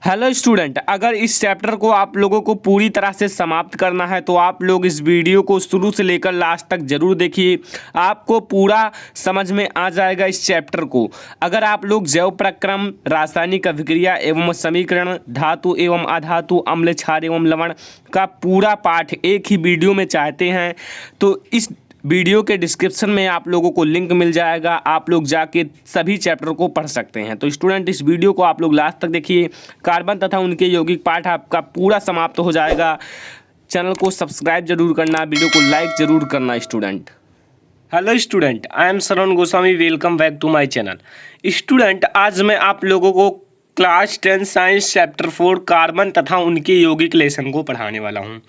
Hello student, अगर इस chapter को आप लोगों को पूरी तरह से समाप्त करना है तो आप लोग इस वीडियो को शुरू से लेकर लास्ट तक जरूर देखिए। आपको पूरा समझ में आ जाएगा इस चैप्टर को। अगर आप लोग जैव प्रक्रम, रासायनिक अभिक्रिया एवं समीकरण, धातु एवं अधातु, अम्ल, क्षार एवं लवण का पूरा पाठ एक ही वीडियो में चाहते हैं तो इस वीडियो के डिस्क्रिप्शन में आप लोगों को लिंक मिल जाएगा। आप लोग जाके सभी चैप्टर को पढ़ सकते हैं। तो स्टूडेंट, इस वीडियो को आप लोग लास्ट तक देखिए। कार्बन तथा उनके यौगिक पाठ आपका पूरा समाप्त हो जाएगा। चैनल को सब्सक्राइब जरूर करना, वीडियो को लाइक जरूर करना student. Hello student, I am Shravan Goswami, welcome back to my channel. Student, आज मैं आप लोगों को क्लास 10 साइंस चैप्टर 4 कार्बन तथा उनके यौगिक लेसन को पढ़ाने वाला हूँ।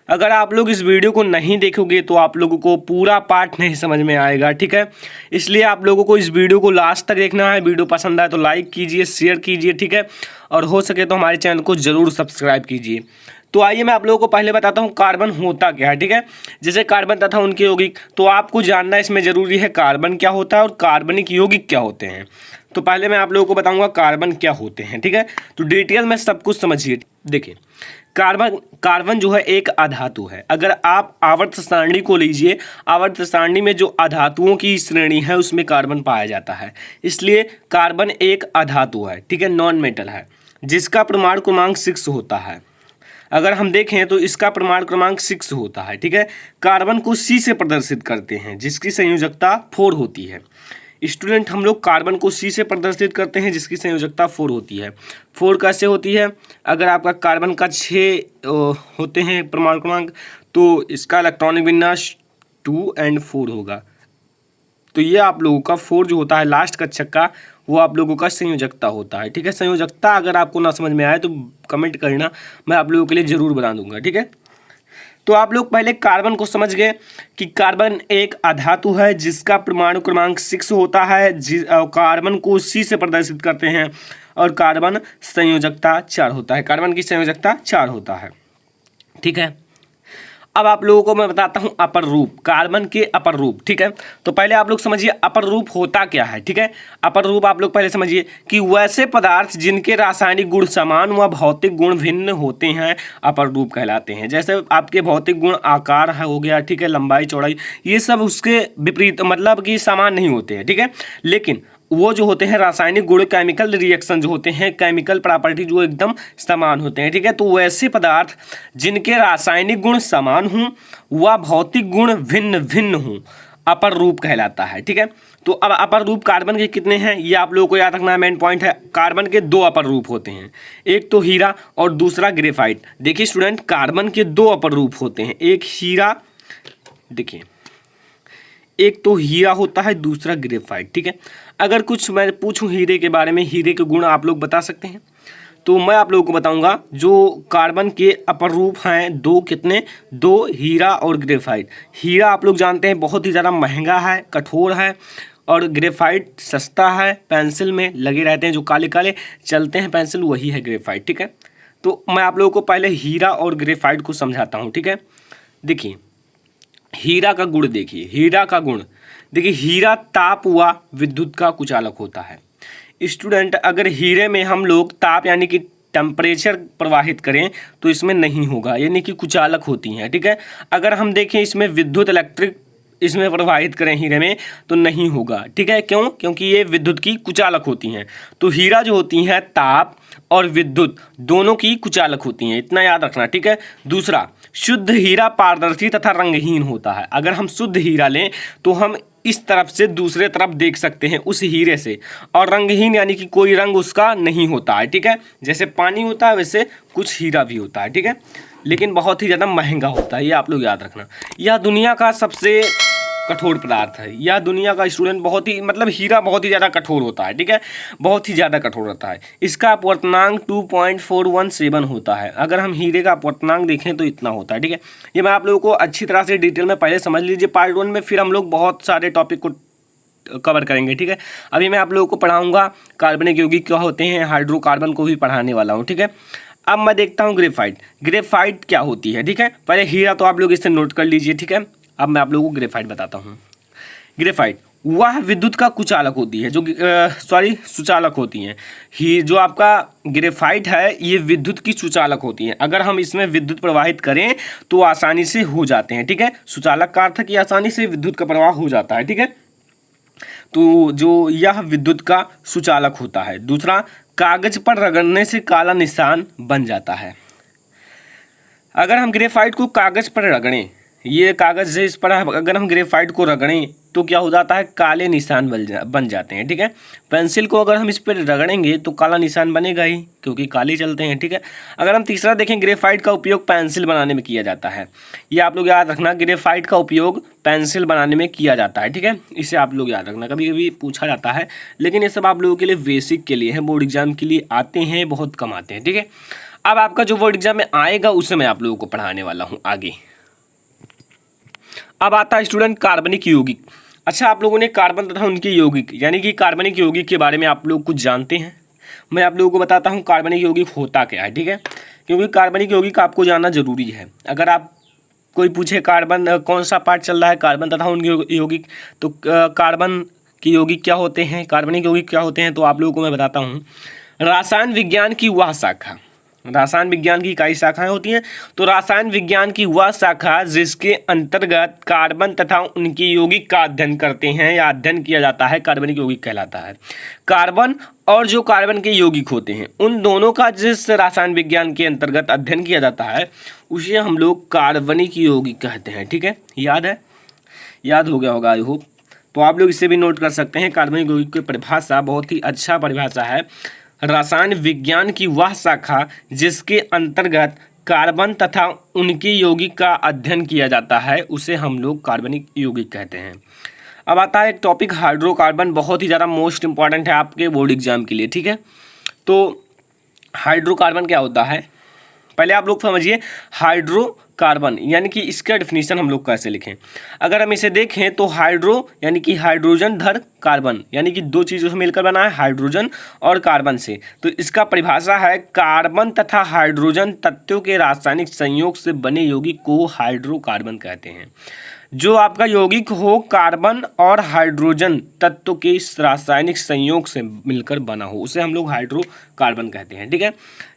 अगर आप लोग इस वीडियो को नहीं देखोगे तो आप लोगों को पूरा पाठ नहीं समझ में आएगा, ठीक है। इसलिए आप लोगों को इस वीडियो को लास्ट तक देखना है। वीडियो पसंद आए तो लाइक कीजिए, शेयर कीजिए, ठीक है। और हो सके तो हमारे चैनल को ज़रूर सब्सक्राइब कीजिए। तो आइए मैं आप लोगों को पहले बताता हूँ कार्बन होता क्या है, ठीक है। जैसे कार्बन तथा उनके यौगिक, तो आपको जानना इसमें ज़रूरी है कार्बन क्या होता है और कार्बनिक यौगिक क्या होते हैं। तो पहले मैं आप लोगों को बताऊँगा कार्बन क्या होते हैं, ठीक है। तो डिटेल में सब कुछ समझिए। देखिए, कार्बन जो है एक अधातु है। अगर आप आवर्त सारणी को लीजिए, आवर्त सारणी में जो अधातुओं की श्रेणी है उसमें कार्बन पाया जाता है, इसलिए कार्बन एक अधातु है, ठीक है, नॉन मेटल है, जिसका परमाणु क्रमांक 6 होता है। अगर हम देखें तो इसका परमाणु क्रमांक 6 होता है, ठीक है। कार्बन को C से प्रदर्शित करते हैं जिसकी संयोजकता 4 होती है। स्टूडेंट, हम लोग कार्बन को C से प्रदर्शित करते हैं जिसकी संयोजकता 4 होती है। 4 कैसे होती है? अगर आपका कार्बन का 6 होते हैं परमाणु क्रमांक, तो इसका इलेक्ट्रॉनिक विन्यास 2 और 4 होगा। तो ये आप लोगों का 4 जो होता है लास्ट का छक्का, वो आप लोगों का संयोजकता होता है, ठीक है। संयोजकता अगर आपको ना समझ में आए तो कमेंट करना, मैं आप लोगों के लिए ज़रूर बता दूंगा, ठीक है। तो आप लोग पहले कार्बन को समझ गए कि कार्बन एक अधातु है जिसका परमाणु क्रमांक 6 होता है। कार्बन को C से प्रदर्शित करते हैं और कार्बन संयोजकता 4 होता है। कार्बन की संयोजकता 4 होता है, ठीक है। अब आप लोगों को मैं बताता हूं अपर रूप, कार्बन के अपर रूप, ठीक है। तो पहले आप लोग समझिए अपर रूप होता क्या है, ठीक है। अपर रूप आप लोग पहले समझिए कि वैसे पदार्थ जिनके रासायनिक गुण समान व भौतिक गुण भिन्न होते हैं अपर रूप कहलाते हैं। जैसे आपके भौतिक गुण आकार है हो गया, ठीक है, लंबाई चौड़ाई, ये सब उसके विपरीत मतलब कि समान नहीं होते हैं, ठीक है। लेकिन वो जो होते हैं रासायनिक गुण, केमिकल रिएक्शन जो होते हैं, केमिकल प्रॉपर्टी जो एकदम समान होते हैं, ठीक है। तो वैसे पदार्थ जिनके रासायनिक गुण समान हों व भौतिक गुण भिन्न भिन्न हों अपर रूप कहलाता है, ठीक है। तो अब अपर रूप कार्बन के कितने हैं ये आप लोगों को याद रखना है, मेन पॉइंट है। कार्बन के 2 अपर रूप होते हैं, एक तो हीरा और दूसरा ग्रेफाइट। देखिए स्टूडेंट, कार्बन के 2 अपर रूप होते हैं, एक हीरा, देखिए एक तो हीरा होता है, दूसरा ग्रेफाइट, ठीक है। अगर कुछ मैं पूछूं हीरे के बारे में, हीरे के गुण आप लोग बता सकते हैं, तो मैं आप लोगों को बताऊंगा जो कार्बन के अपर रूप हैं 2, कितने? 2, हीरा और ग्रेफाइट। हीरा आप लोग जानते हैं बहुत ही ज़्यादा महंगा है, कठोर है, और ग्रेफाइट सस्ता है, पेंसिल में लगे रहते हैं, जो काले काले चलते हैं पेंसिल, वही है ग्रेफाइट, ठीक है। तो मैं आप लोगों को पहले हीरा और ग्रेफाइट को समझाता हूँ, ठीक है। देखिए हीरा का गुण, देखिए हीरा का गुण, देखिए हीरा ताप व विद्युत का कुचालक होता है। स्टूडेंट, अगर हीरे में हम लोग ताप यानी कि टेम्परेचर प्रवाहित करें तो इसमें नहीं होगा, यानी कि कुचालक होती हैं, ठीक है। अगर हम देखें इसमें विद्युत इलेक्ट्रिक इसमें प्रवाहित करें हीरे में तो नहीं होगा, ठीक है। क्यों? क्योंकि ये विद्युत की कुचालक होती हैं। तो हीरा जो होती हैं ताप और विद्युत दोनों की कुचालक होती हैं, इतना याद रखना, ठीक है। दूसरा, शुद्ध हीरा पारदर्शी तथा रंगहीन होता है। अगर हम शुद्ध हीरा लें तो हम इस तरफ से दूसरे तरफ देख सकते हैं उस हीरे से, और रंगहीन यानी कि कोई रंग उसका नहीं होता है, ठीक है। जैसे पानी होता है वैसे कुछ हीरा भी होता है, ठीक है, लेकिन बहुत ही ज़्यादा महंगा होता है, ये आप लोग याद रखना। यह दुनिया का सबसे कठोर पदार्थ है, यह दुनिया का स्टूडेंट बहुत ही मतलब हीरा बहुत ही ज़्यादा कठोर होता है, ठीक है, बहुत ही ज़्यादा कठोर होता है। इसका अपवर्तनांक 2.417 होता है। अगर हम हीरे का अपवर्तनांक देखें तो इतना होता है, ठीक है। ये मैं आप लोगों को अच्छी तरह से डिटेल में पहले समझ लीजिए। पार्ट 1 में फिर हम लोग बहुत सारे टॉपिक को कवर करेंगे, ठीक है। अभी मैं आप लोगों को पढ़ाऊँगा कार्बनिक यौगिक क्या होते हैं, हाइड्रोकार्बन को भी पढ़ाने वाला हूँ, ठीक है। अब मैं देखता हूँ ग्रेफाइट। ग्रेफाइट क्या होती है, ठीक है। पहले हीरा तो आप लोग इससे नोट कर लीजिए, ठीक है। अब मैं आप लोगों को ग्रेफाइट बताता हूँ। ग्रेफाइट वह विद्युत का कुचालक होती है, जो सुचालक होती हैं। ही जो आपका ग्रेफाइट है ये विद्युत की सुचालक होती हैं। अगर हम इसमें विद्युत प्रवाहित करें तो आसानी से हो जाते हैं, ठीक है। सुचालक का अर्थ है कि आसानी से विद्युत का प्रवाह हो जाता है, ठीक है। तो जो यह विद्युत का सुचालक होता है। दूसरा, कागज पर रगड़ने से काला निशान बन जाता है। अगर हम ग्रेफाइट को कागज पर रगड़ें, ये कागज है, इस पर अगर हम ग्रेफाइट को रगड़ें तो क्या हो जाता है, काले निशान बन जाते हैं, ठीक है। पेंसिल को अगर हम इस पर रगड़ेंगे तो काला निशान बनेगा ही, क्योंकि काले चलते हैं, ठीक है। अगर हम तीसरा देखें, ग्रेफाइट का उपयोग पेंसिल बनाने में किया जाता है। ये आप लोग याद रखना, ग्रेफाइट का उपयोग पेंसिल बनाने में किया जाता है, ठीक है। इसे आप लोग याद रखना, कभी कभी पूछा जाता है, लेकिन ये सब आप लोगों के लिए बेसिक के लिए है, बोर्ड एग्जाम के लिए आते हैं, बहुत कम आते हैं, ठीक है। अब आपका जो बोर्ड एग्जाम में आएगा उसे मैं आप लोगों को पढ़ाने वाला हूँ आगे। अब आता है स्टूडेंट कार्बनिक यौगिक। अच्छा, आप लोगों ने कार्बन तथा उनके यौगिक यानी कि कार्बनिक यौगिक के बारे में आप लोग कुछ जानते हैं। मैं आप लोगों को बताता हूँ कार्बनिक यौगिक होता क्या है, ठीक है। क्योंकि कार्बनिक यौगिक आपको जानना जरूरी है। अगर आप कोई पूछे कार्बन कौन सा पार्ट चल रहा है, कार्बन तथा उनके यौगिक, तो कार्बन के यौगिक क्या होते हैं, कार्बनिक यौगिक क्या होते हैं, तो आप लोगों को मैं बताता हूँ। रसायन विज्ञान की वह शाखा, रसायन विज्ञान की कई शाखाएं होती हैं, तो रसायन विज्ञान की वह शाखा जिसके अंतर्गत कार्बन तथा उनके यौगिक का अध्ययन करते हैं या अध्ययन किया जाता है, कार्बनिक यौगिक कहलाता है। कार्बन और जो कार्बन के यौगिक होते हैं उन दोनों का जिस रसायन विज्ञान के अंतर्गत अध्ययन किया जाता है उसे हम लोग कार्बनिक यौगिक कहते हैं, ठीक है। याद है, याद हो गया होगा आई होप। तो आप लोग इसे भी नोट कर सकते हैं। कार्बनिक यौगिक की परिभाषा बहुत ही अच्छा परिभाषा है। रसायन विज्ञान की वह शाखा जिसके अंतर्गत कार्बन तथा उनके यौगिक का अध्ययन किया जाता है उसे हम लोग कार्बनिक यौगिक कहते हैं। अब आता है एक टॉपिक हाइड्रोकार्बन, बहुत ही ज़्यादा मोस्ट इंपॉर्टेंट है आपके बोर्ड एग्जाम के लिए, ठीक है। तो हाइड्रोकार्बन क्या होता है, पहले आप लोग समझिए। हाइड्रोकार्बन यानी कि इसका डेफिनेशन हम लोग कैसे लिखें। अगर हम इसे देखें तो हाइड्रो यानी कि हाइड्रोजन धर कार्बन, यानी कि दो चीज़ों से मिलकर बना है, हाइड्रोजन और कार्बन से। तो इसका परिभाषा है कार्बन तथा हाइड्रोजन तत्वों के रासायनिक संयोग से बने यौगिक को हाइड्रोकार्बन कहते हैं। जो आपका यौगिक हो कार्बन और हाइड्रोजन तत्व के रासायनिक संयोग से मिलकर बना हो उसे हम लोग हाइड्रोकार्बन कहते हैं, ठीक है।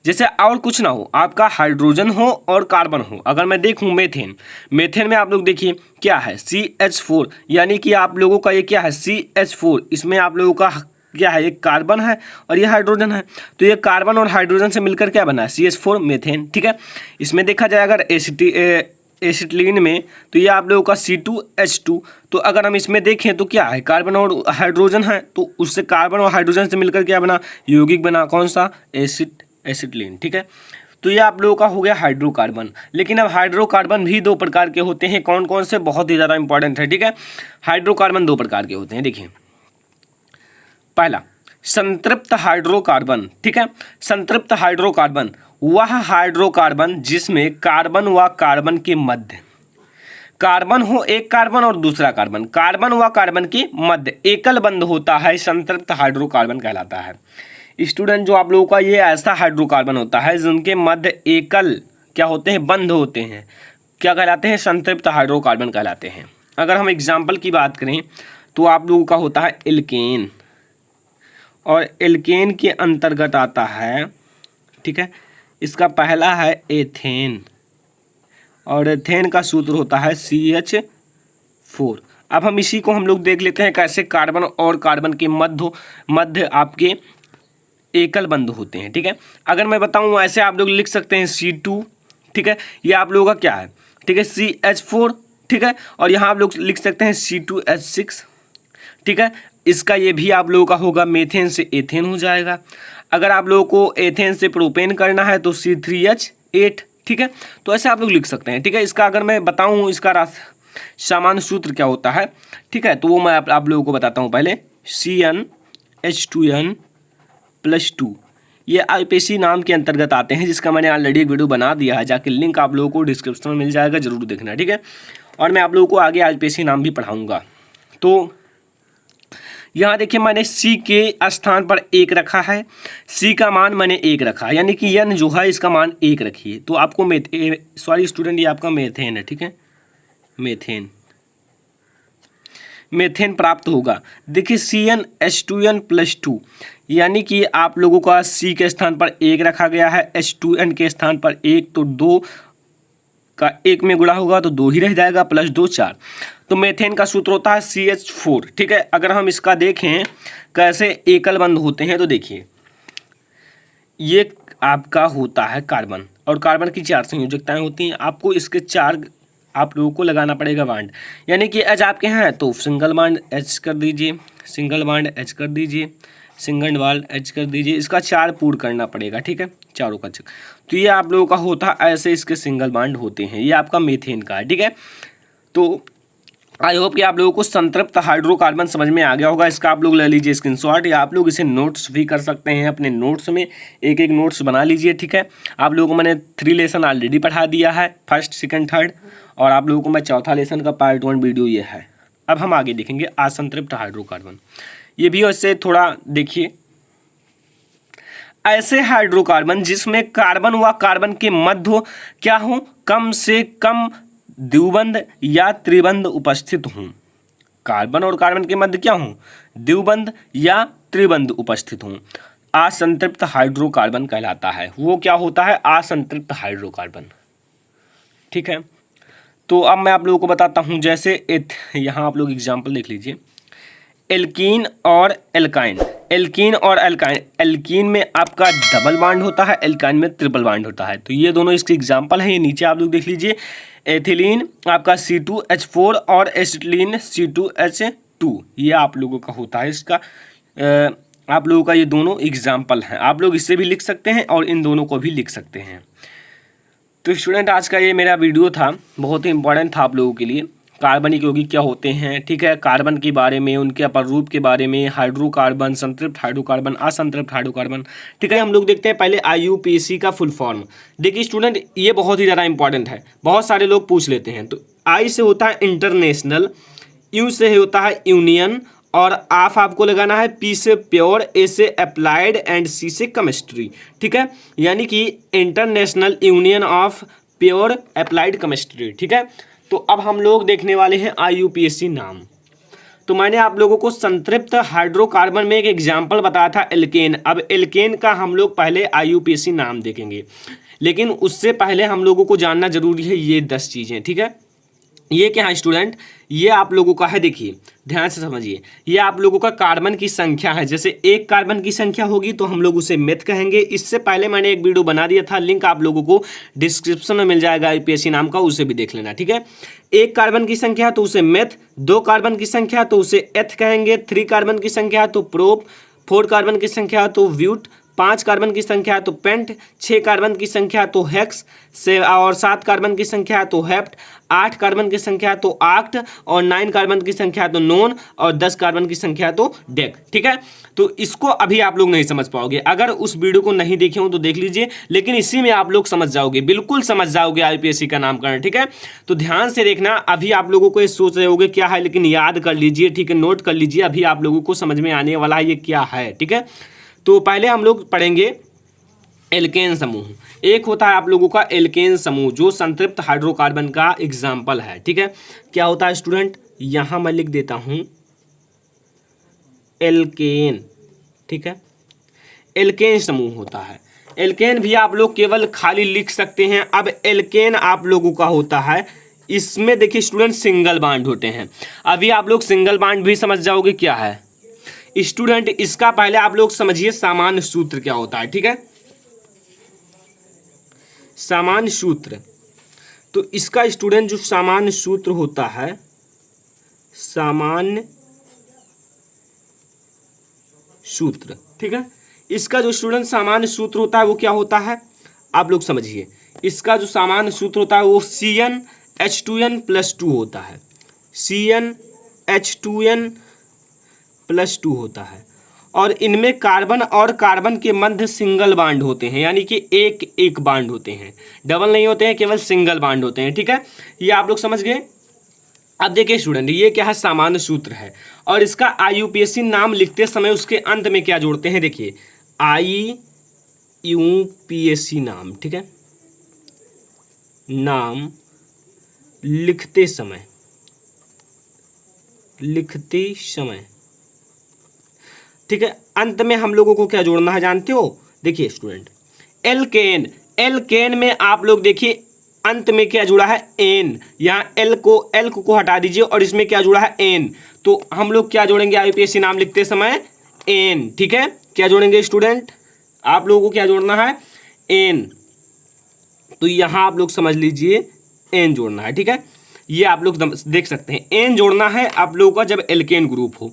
जैसे और कुछ ना हो, आपका हाइड्रोजन हो और कार्बन हो। अगर मैं देखूं मेथेन, मेथेन में आप लोग देखिए क्या है, CH4, यानी कि आप लोगों का ये क्या है, CH4। इसमें आप लोगों का क्या है, एक कार्बन है और ये हाइड्रोजन है। तो ये कार्बन और हाइड्रोजन से मिलकर क्या बना है, CH4 मेथेन, ठीक है। इसमें देखा जाए अगर एसिटिलीन में तो ये आप लोगों का C2H2। तो अगर हम इसमें देखें तो क्या है, कार्बन और हाइड्रोजन है, तो उससे कार्बन और हाइड्रोजन से मिलकर क्या बना, यौगिक बना, कौन सा, एसिटिलीन, ठीक है। तो ये आप लोगों का हो गया हाइड्रोकार्बन। लेकिन अब हाइड्रोकार्बन भी दो प्रकार के होते हैं, कौन कौन से, बहुत ही ज़्यादा इंपॉर्टेंट है, ठीक है। हाइड्रोकार्बन दो प्रकार के होते हैं, देखिए। पहला संतृप्त हाइड्रोकार्बन, ठीक है। संतृप्त हाइड्रोकार्बन वह हाइड्रोकार्बन जिसमें कार्बन व कार्बन के मध्य, कार्बन हो एक कार्बन और दूसरा कार्बन, कार्बन व कार्बन के मध्य एकल बंध होता है, संतृप्त हाइड्रोकार्बन कहलाता है। स्टूडेंट, जो आप लोगों का ये ऐसा हाइड्रोकार्बन होता है जिनके मध्य एकल क्या होते हैं, बंध होते हैं, क्या कहलाते हैं, संतृप्त हाइड्रोकार्बन कहलाते हैं। अगर हम एग्जाम्पल की बात करें तो आप लोगों का होता है एल्केन, और एल्केन के अंतर्गत आता है, ठीक है, इसका पहला है एथेन, और एथेन का सूत्र होता है CH4। अब हम इसी को हम लोग देख लेते हैं कैसे कार्बन और कार्बन के मध्य आपके एकल बंध होते हैं, ठीक है। अगर मैं बताऊं ऐसे आप लोग लिख सकते हैं C2, ठीक है, ये आप लोगों का क्या है, ठीक है, CH4, ठीक है, और यहाँ आप लोग लिख सकते हैं C2H6, ठीक है। इसका ये भी आप लोगों का होगा, मेथेन से एथेन हो जाएगा। अगर आप लोगों को एथेन से प्रोपेन करना है तो C3H8, ठीक है। तो ऐसे आप लोग लिख सकते हैं, ठीक है। इसका अगर मैं बताऊं इसका सामान्य सूत्र क्या होता है, ठीक है, तो वो मैं आप लोगों को बताता हूं। पहले CnH2n+2, ये IPC नाम के अंतर्गत आते हैं, जिसका मैंने ऑलरेडी एक वीडियो बना दिया है, जाके लिंक आप लोगों को डिस्क्रिप्शन में मिल जाएगा, जरूर देखना, ठीक है। और मैं आप लोगों को आगे IPC नाम भी पढ़ाऊँगा। तो यहाँ देखिए मैंने C के स्थान पर 1 रखा है, C का मान मैंने 1 रखा, यानी कि N जो है इसका मान 1 रखिए। तो आपको स्टूडेंट, ये आपका मेथेन है, ठीक है, मेथेन। मेथेन प्राप्त होगा। देखिए CnH2n+2, यानी कि आप लोगों का C के स्थान पर 1 रखा गया है, H2n के स्थान पर 1, तो 2 का 1 में गुणा होगा तो 2 ही रह जाएगा, +2 4। तो मेथेन का सूत्र होता है CH4। ठीक है, अगर हम इसका देखें कैसे एकल बंध होते हैं तो देखिए ये आपका होता है कार्बन, और कार्बन की 4 संयोजकताएं होती हैं। आपको इसके 4 आप लोगों को लगाना पड़ेगा बांड, यानी कि H आपके हैं तो सिंगल बांड H कर दीजिए, सिंगल बांड H कर दीजिए, सिंगल बांड H कर दीजिए, इसका 4 पूर्ण करना पड़ेगा। ठीक है, चारों का चेक। तो ये आप लोगों का होता है, ऐसे इसके सिंगल बांड होते हैं। ये आपका मीथेन का है। ठीक है, तो आई होप कि आप लोगों को संतृप्त हाइड्रोकार्बन समझ में आ गया होगा। इसका आप लोग ले लीजिए स्क्रीनशॉट, या आप लोग इसे नोट्स भी कर सकते हैं अपने नोट्स में, एक एक नोट्स बना लीजिए। ठीक है, आप लोगों को मैंने 3 लेसन ऑलरेडी पढ़ा दिया है, फर्स्ट सेकंड थर्ड, और आप लोगों को मैं चौथा लेसन का पार्ट 1 वीडियो ये है। अब हम आगे देखेंगे असंतृप्त हाइड्रोकार्बन। ये भी उससे थोड़ा देखिए, ऐसे हाइड्रोकार्बन जिसमें कार्बन व कार्बन के मध्य क्या हो, कम से कम द्विबंध या त्रिबंध उपस्थित हों। कार्बन और कार्बन के मध्य क्या हो, द्विबंध या त्रिबंध उपस्थित हों, असंतृप्त हाइड्रोकार्बन कहलाता है। वो क्या होता है, असंतृप्त हाइड्रोकार्बन। ठीक है, तो अब मैं आप लोगों को बताता हूं, जैसे यहाँ आप लोग एग्जाम्पल देख लीजिए, एल्कीन और एल्काइन। एल्कीन और एल्काइन, एल्कीन में आपका डबल बांड होता है, एल्काइन में ट्रिपल बांड होता है। तो ये दोनों इसके एग्जाम्पल हैं, ये नीचे आप लोग देख लीजिए। एथिलीन आपका C2H4 और एसिटिलीन C2H2, ये आप लोगों का होता है। इसका आप लोगों का ये दोनों एग्जाम्पल हैं। आप लोग इससे भी लिख सकते हैं और इन दोनों को भी लिख सकते हैं। तो स्टूडेंट, आज का ये मेरा वीडियो था, बहुत ही इंपॉर्टेंट था आप लोगों के लिए। कार्बनिक यौगिक क्या होते हैं, ठीक है, कार्बन के बारे में, उनके अपरूप के बारे में, हाइड्रोकार्बन, संतृप्त हाइड्रोकार्बन, असंतृप्त हाइड्रोकार्बन। ठीक है, हम लोग देखते हैं पहले IUPAC का फुल फॉर्म। देखिए स्टूडेंट, ये बहुत ही ज़्यादा इंपॉर्टेंट है, बहुत सारे लोग पूछ लेते हैं। तो I से होता है इंटरनेशनल, U से होता है यूनियन, और आप आपको लगाना है, P से प्योर, A से अप्लाइड एंड C से केमिस्ट्री। ठीक है, यानी कि international union of pure applied chemistry. ठीक है, तो अब हम लोग देखने वाले हैं IUPAC नाम। तो मैंने आप लोगों को संतृप्त हाइड्रोकार्बन में एक एग्जाम्पल बताया था, एल्केन। अब एल्केन का हम लोग पहले IUPAC नाम देखेंगे, लेकिन उससे पहले हम लोगों को जानना जरूरी है ये 10 चीज़ें। ठीक है, ये क्या है स्टूडेंट, ये आप लोगों का है, देखिए ध्यान से समझिए, ये आप लोगों का कार्बन की संख्या है। जैसे एक कार्बन की संख्या होगी तो हम लोग उसे मेथ कहेंगे। इससे पहले मैंने एक वीडियो बना दिया था, लिंक आप लोगों को डिस्क्रिप्शन में मिल जाएगा IUPAC नाम का, उसे भी देख लेना। ठीक है, एक कार्बन की संख्या तो उसे मेथ, 2 कार्बन की संख्या तो उसे एथ कहेंगे, 3 कार्बन की संख्या तो प्रोप, 4 कार्बन की संख्या तो व्यूट, 5 कार्बन की संख्या तो पेंट, 6 कार्बन की संख्या तो हेक्स से, और 7 कार्बन की संख्या तो हेप्ट, 8 कार्बन की संख्या तो आक्ट, और 9 कार्बन की संख्या तो नोन, और 10 कार्बन की संख्या तो डेक। ठीक है, तो इसको अभी आप लोग नहीं समझ पाओगे, अगर उस वीडियो को नहीं देखे हो तो देख लीजिए, लेकिन इसी में आप लोग समझ जाओगे, बिल्कुल समझ जाओगे IUPAC का नामकरण। ठीक है, तो ध्यान से देखना, अभी आप लोगों को ये सोच रहे होगे क्या है, लेकिन याद कर लीजिए। ठीक है, नोट कर लीजिए, अभी आप लोगों को समझ में आने वाला है ये क्या है। ठीक है, तो पहले हम लोग पढ़ेंगे एल्केन समूह। एक होता है आप लोगों का एल्केन समूह, जो संतृप्त हाइड्रोकार्बन का एग्जाम्पल है। ठीक है, क्या होता है स्टूडेंट, यहां मैं लिख देता हूं एल्केन। ठीक है, एल्केन समूह होता है। एल्केन भी आप लोग केवल खाली लिख सकते हैं। अब एल्केन आप लोगों का होता है, इसमें देखिए स्टूडेंट सिंगल बांड होते हैं। अभी आप लोग सिंगल बांड भी समझ जाओगे क्या है स्टूडेंट। इसका पहले आप लोग समझिए सामान्य सूत्र क्या होता है। ठीक है, सामान्य सूत्र, तो इसका स्टूडेंट जो सामान्य सूत्र होता है, सामान्य सूत्र, ठीक है, इसका जो स्टूडेंट सामान्य सूत्र होता है वो क्या होता है, आप लोग समझिए। इसका जो सामान्य सूत्र होता है वो CnH2n+2 होता है, CnH2n+2 होता है। और इनमें कार्बन और कार्बन के मध्य सिंगल बांड होते हैं, यानी कि एक एक बांड होते हैं, डबल नहीं होते हैं, केवल सिंगल बांड होते हैं। ठीक है, ये आप लोग समझ गए। अब देखिए स्टूडेंट, ये क्या है, सामान्य सूत्र है, और इसका IUPAC नाम लिखते समय उसके अंत में क्या जोड़ते हैं, देखिए IUPAC नाम। ठीक है, नाम लिखते समय लिखते समय, ठीक है। अंत में हम लोगों को क्या जोड़ना है जानते हो? देखिए स्टूडेंट, एल्केन, एल्केन में आप लोग देखिए अंत में क्या जुड़ा है? एन। यहाँ एल को हटा दीजिए और इसमें क्या जुड़ा है? एन। तो हम लोग क्या जोड़ेंगे आईपीएससी नाम लिखते समय? एन, ठीक है। क्या जोड़ेंगे स्टूडेंट? आप लोगों को क्या जोड़ना है? एन। तो यहाँ आप लोग समझ लीजिए एन जोड़ना है, ठीक है। ये आप लोग देख सकते हैं, एन जोड़ना है आप लोगों का जब एल्केन ग्रुप हो।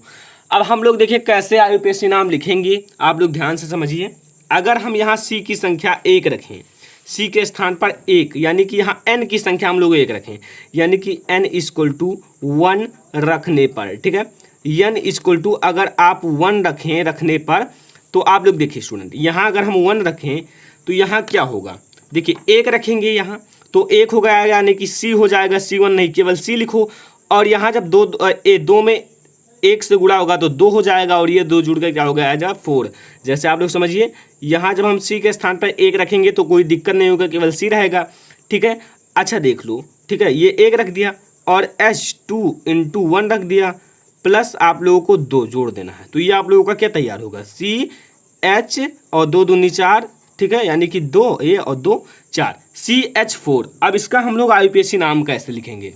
अब हम लोग देखिए कैसे आईपीएससी नाम लिखेंगे, आप लोग ध्यान से समझिए। अगर हम यहाँ सी की संख्या 1 रखें, सी के स्थान पर 1, यानी कि यहाँ एन की संख्या हम लोग 1 रखें, यानी कि एन इक्वल टू 1 रखने पर, ठीक है। एन इक्वल टू अगर आप 1 रखें रखने पर, तो आप लोग देखिए स्टूडेंट, यहाँ अगर हम 1 रखें तो यहाँ क्या होगा? देखिए 1 रखेंगे यहाँ तो 1 हो गया, यानी कि सी हो जाएगा। C1 नहीं, केवल सी लिखो। और यहाँ जब दो में 1 से गुणा होगा तो 2 हो जाएगा, और ये 2 जुड़ कर क्या हो गया? जब 4। जैसे आप लोग समझिए, यहाँ जब हम सी के स्थान पर 1 रखेंगे तो कोई दिक्कत नहीं होगा, केवल सी रहेगा, ठीक है। अच्छा देख लो, ठीक है, ये 1 रख दिया और H2 × 1 रख दिया, प्लस आप लोगों को 2 जोड़ देना है। तो ये आप लोगों का क्या तैयार होगा? CH और 2 दूनी 4, ठीक है, यानी कि 2 ये और 2 4, CH4। अब इसका हम लोग आईपीएससी नाम कैसे लिखेंगे?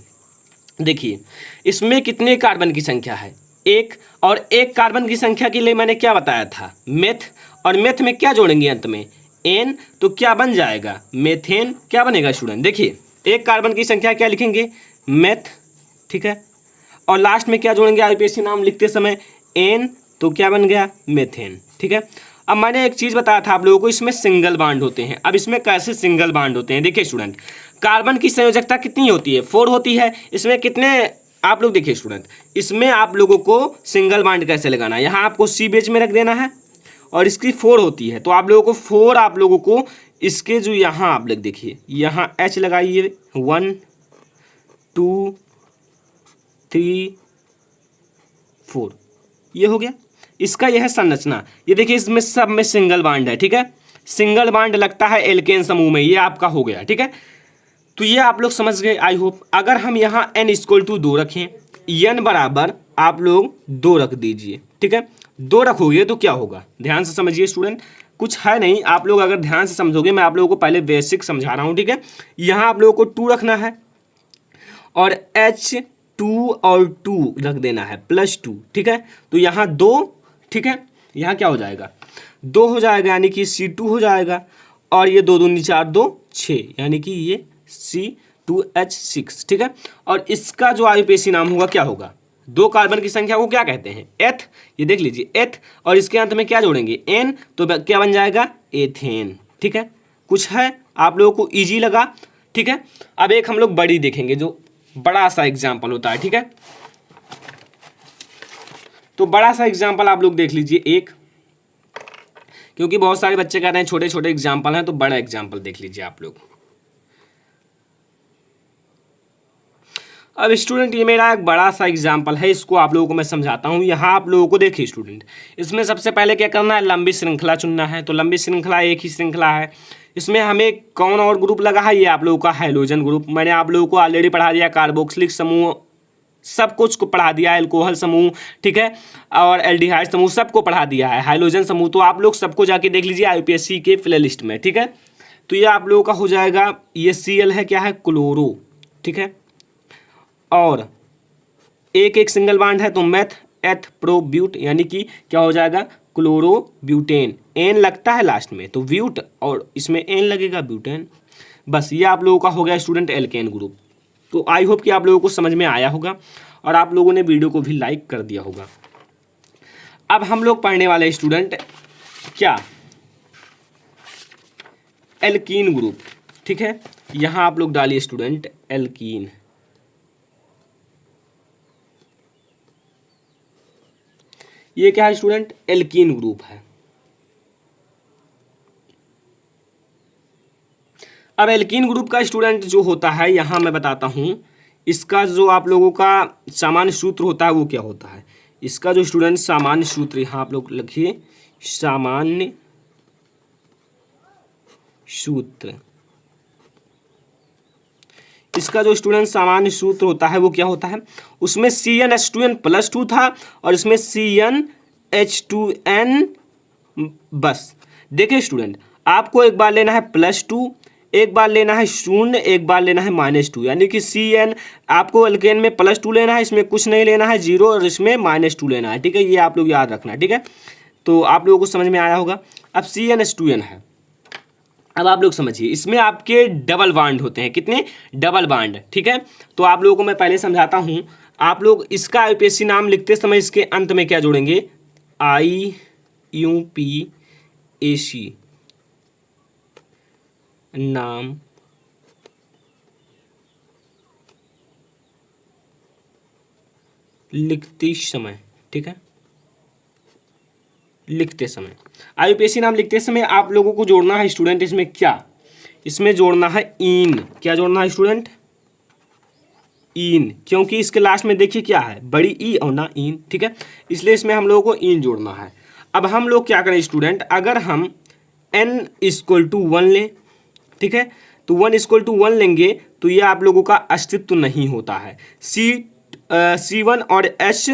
देखिए इसमें कितने कार्बन की संख्या है? 1। और 1 कार्बन की संख्या के लिए मैंने क्या बताया था? मेथ। और मेथ में क्या जोड़ेंगे अंत में? एन। तो क्या बन जाएगा? मेथेन। क्या बनेगा स्टूडेंट? देखिए 1 कार्बन की संख्या क्या लिखेंगे? मेथ, ठीक है। और लास्ट में क्या जोड़ेंगे आईपीएससी नाम लिखते समय? एन। तो क्या बन गया? मेथेन, ठीक है। अब मैंने एक चीज़ बताया था आप लोगों को, इसमें सिंगल बांड होते हैं। अब इसमें कैसे सिंगल बांड होते हैं? देखिए स्टूडेंट, कार्बन की संयोजकता कितनी होती है? 4 होती है। इसमें कितने आप लोग देखिए स्टूडेंट, इसमें आप लोगों को सिंगल बांड कैसे लगाना है? यहाँ आपको सी बेच में रख देना है और इसकी 4 होती है, तो आप लोगों को 4 आप लोगों को इसके जो यहाँ आप लोग देखिए, यहाँ H लगाइए, 1 2 3 4, ये हो गया इसका। यह है संरचना। ये देखिए इसमें सब में सिंगल बांड है, ठीक है। सिंगल बांड लगता है एल्केन समूह में, ये आपका हो गया, ठीक है। तो ये आप लोग समझ गए आई होप। अगर हम यहाँ n = 2 रखें, n बराबर आप लोग 2 रख दीजिए, ठीक है। 2 रखोगे तो क्या होगा? ध्यान से समझिए स्टूडेंट, कुछ है नहीं, आप लोग अगर ध्यान से समझोगे, मैं आप लोगों को पहले बेसिक समझा रहा हूँ, ठीक है। यहाँ आप लोगों को 2 रखना है और H2 और 2 रख देना है, +2, ठीक है। तो यहाँ 2, ठीक है, यहाँ क्या हो जाएगा? 2 हो जाएगा, यानी कि C2 हो जाएगा। और ये 2 दूनी 4, 2 6, यानी कि ये C2H6, ठीक है। और इसका जो आईपीएससी नाम होगा क्या होगा? 2 कार्बन की संख्या को क्या कहते हैं? एथ। ये देख लीजिए एथ, और इसके अंत में क्या जोड़ेंगे? एन। तो क्या बन जाएगा? एथेन, ठीक है। कुछ है आप लोगों को इजी लगा, ठीक है। अब एक हम लोग बड़ी देखेंगे, जो बड़ा सा एग्जाम्पल होता है, ठीक है। तो बड़ा सा एग्जाम्पल आप लोग देख लीजिए एक, क्योंकि बहुत सारे बच्चे कहते हैं छोटे छोटे एग्जाम्पल हैं, तो बड़ा एग्जाम्पल देख लीजिए आप लोग। अब स्टूडेंट ये मेरा एक बड़ा सा एग्जाम्पल है, इसको आप लोगों को मैं समझाता हूँ। यहाँ आप लोगों को देखिए स्टूडेंट, इसमें सबसे पहले क्या करना है? लंबी श्रृंखला चुनना है। तो लंबी श्रृंखला एक ही श्रृंखला है, इसमें हमें कौन और ग्रुप लगा है? ये आप लोगों का हाइड्रोजन ग्रुप। मैंने आप लोगों को ऑलरेडी पढ़ा दिया, कार्बोक्सिलिक समूह सब कुछ को पढ़ा दिया, एल्कोहल समूह, ठीक है, और एल्डिहाइड समूह सबको पढ़ा दिया है, हाइड्रोजन समूह। तो आप लोग सबको जाके देख लीजिए आईपीएससी के प्ले लिस्ट में, ठीक है। तो ये आप लोगों का हो जाएगा, ये Cl है, क्या है? क्लोरो, ठीक है। और एक सिंगल बांड है, तो मेथ एथ प्रो ब्यूट, यानी कि क्या हो जाएगा? Chloro butane. एन लगता है लास्ट में, तो ब्यूट, और इसमें एन लगेगा, ब्यूटेन। बस ये आप लोगों का हो गया स्टूडेंट एल्केन ग्रुप। तो आई होप कि आप लोगों को समझ में आया होगा और आप लोगों ने वीडियो को भी लाइक कर दिया होगा। अब हम लोग पढ़ने वाले स्टूडेंट क्या? एल्कीन ग्रुप, ठीक है। यहाँ आप लोग डालिए स्टूडेंट एल्कीन। ये क्या है स्टूडेंट? एल्कीन ग्रुप है। अब एल्कीन ग्रुप का स्टूडेंट जो होता है, यहाँ मैं बताता हूँ, इसका जो आप लोगों का सामान्य सूत्र होता है वो क्या होता है? इसका जो स्टूडेंट सामान्य सूत्र, यहाँ आप लोग लिखिए सामान्य सूत्र। इसका जो स्टूडेंट सामान्य सूत्र होता है वो क्या होता है, उसमें CnH2n+2 था और इसमें CnH2n बस। देखिए स्टूडेंट, आपको एक बार लेना है +2, एक बार लेना है 0, एक बार लेना है -2, यानी कि Cn आपको एल्केन में +2 लेना है, इसमें कुछ नहीं लेना है 0 और इसमें -2 लेना है। ठीक है, ये आप लोग याद रखना। ठीक है, तो आप लोगों को समझ में आया होगा। अब CnH2n है, अब आप लोग समझिए, इसमें आपके डबल बॉन्ड होते हैं। कितने? Double bond. ठीक है, तो आप लोगों को मैं पहले समझाता हूं। आप लोग इसका आईयूपीएसी नाम लिखते समय इसके अंत में क्या जोड़ेंगे? IUPAC नाम लिखते समय। ठीक है, लिखते समय आईयूपीएसी नाम लिखते समय आप लोगों को जोड़ना है स्टूडेंट, इसमें क्या? इसमें जोड़ना है इन। क्या जोड़ना है स्टूडेंट? इन, क्योंकि इसके लास्ट में देखिए क्या है, बड़ी ई और ना इन। ठीक है, इसलिए इसमें हम लोगों को इन जोड़ना है। अब हम लोग क्या करें स्टूडेंट, अगर हम n = 1 लें, ठीक है, तो 1 = 1 लेंगे तो ये आप लोगों का अस्तित्व नहीं होता है। C1 और H,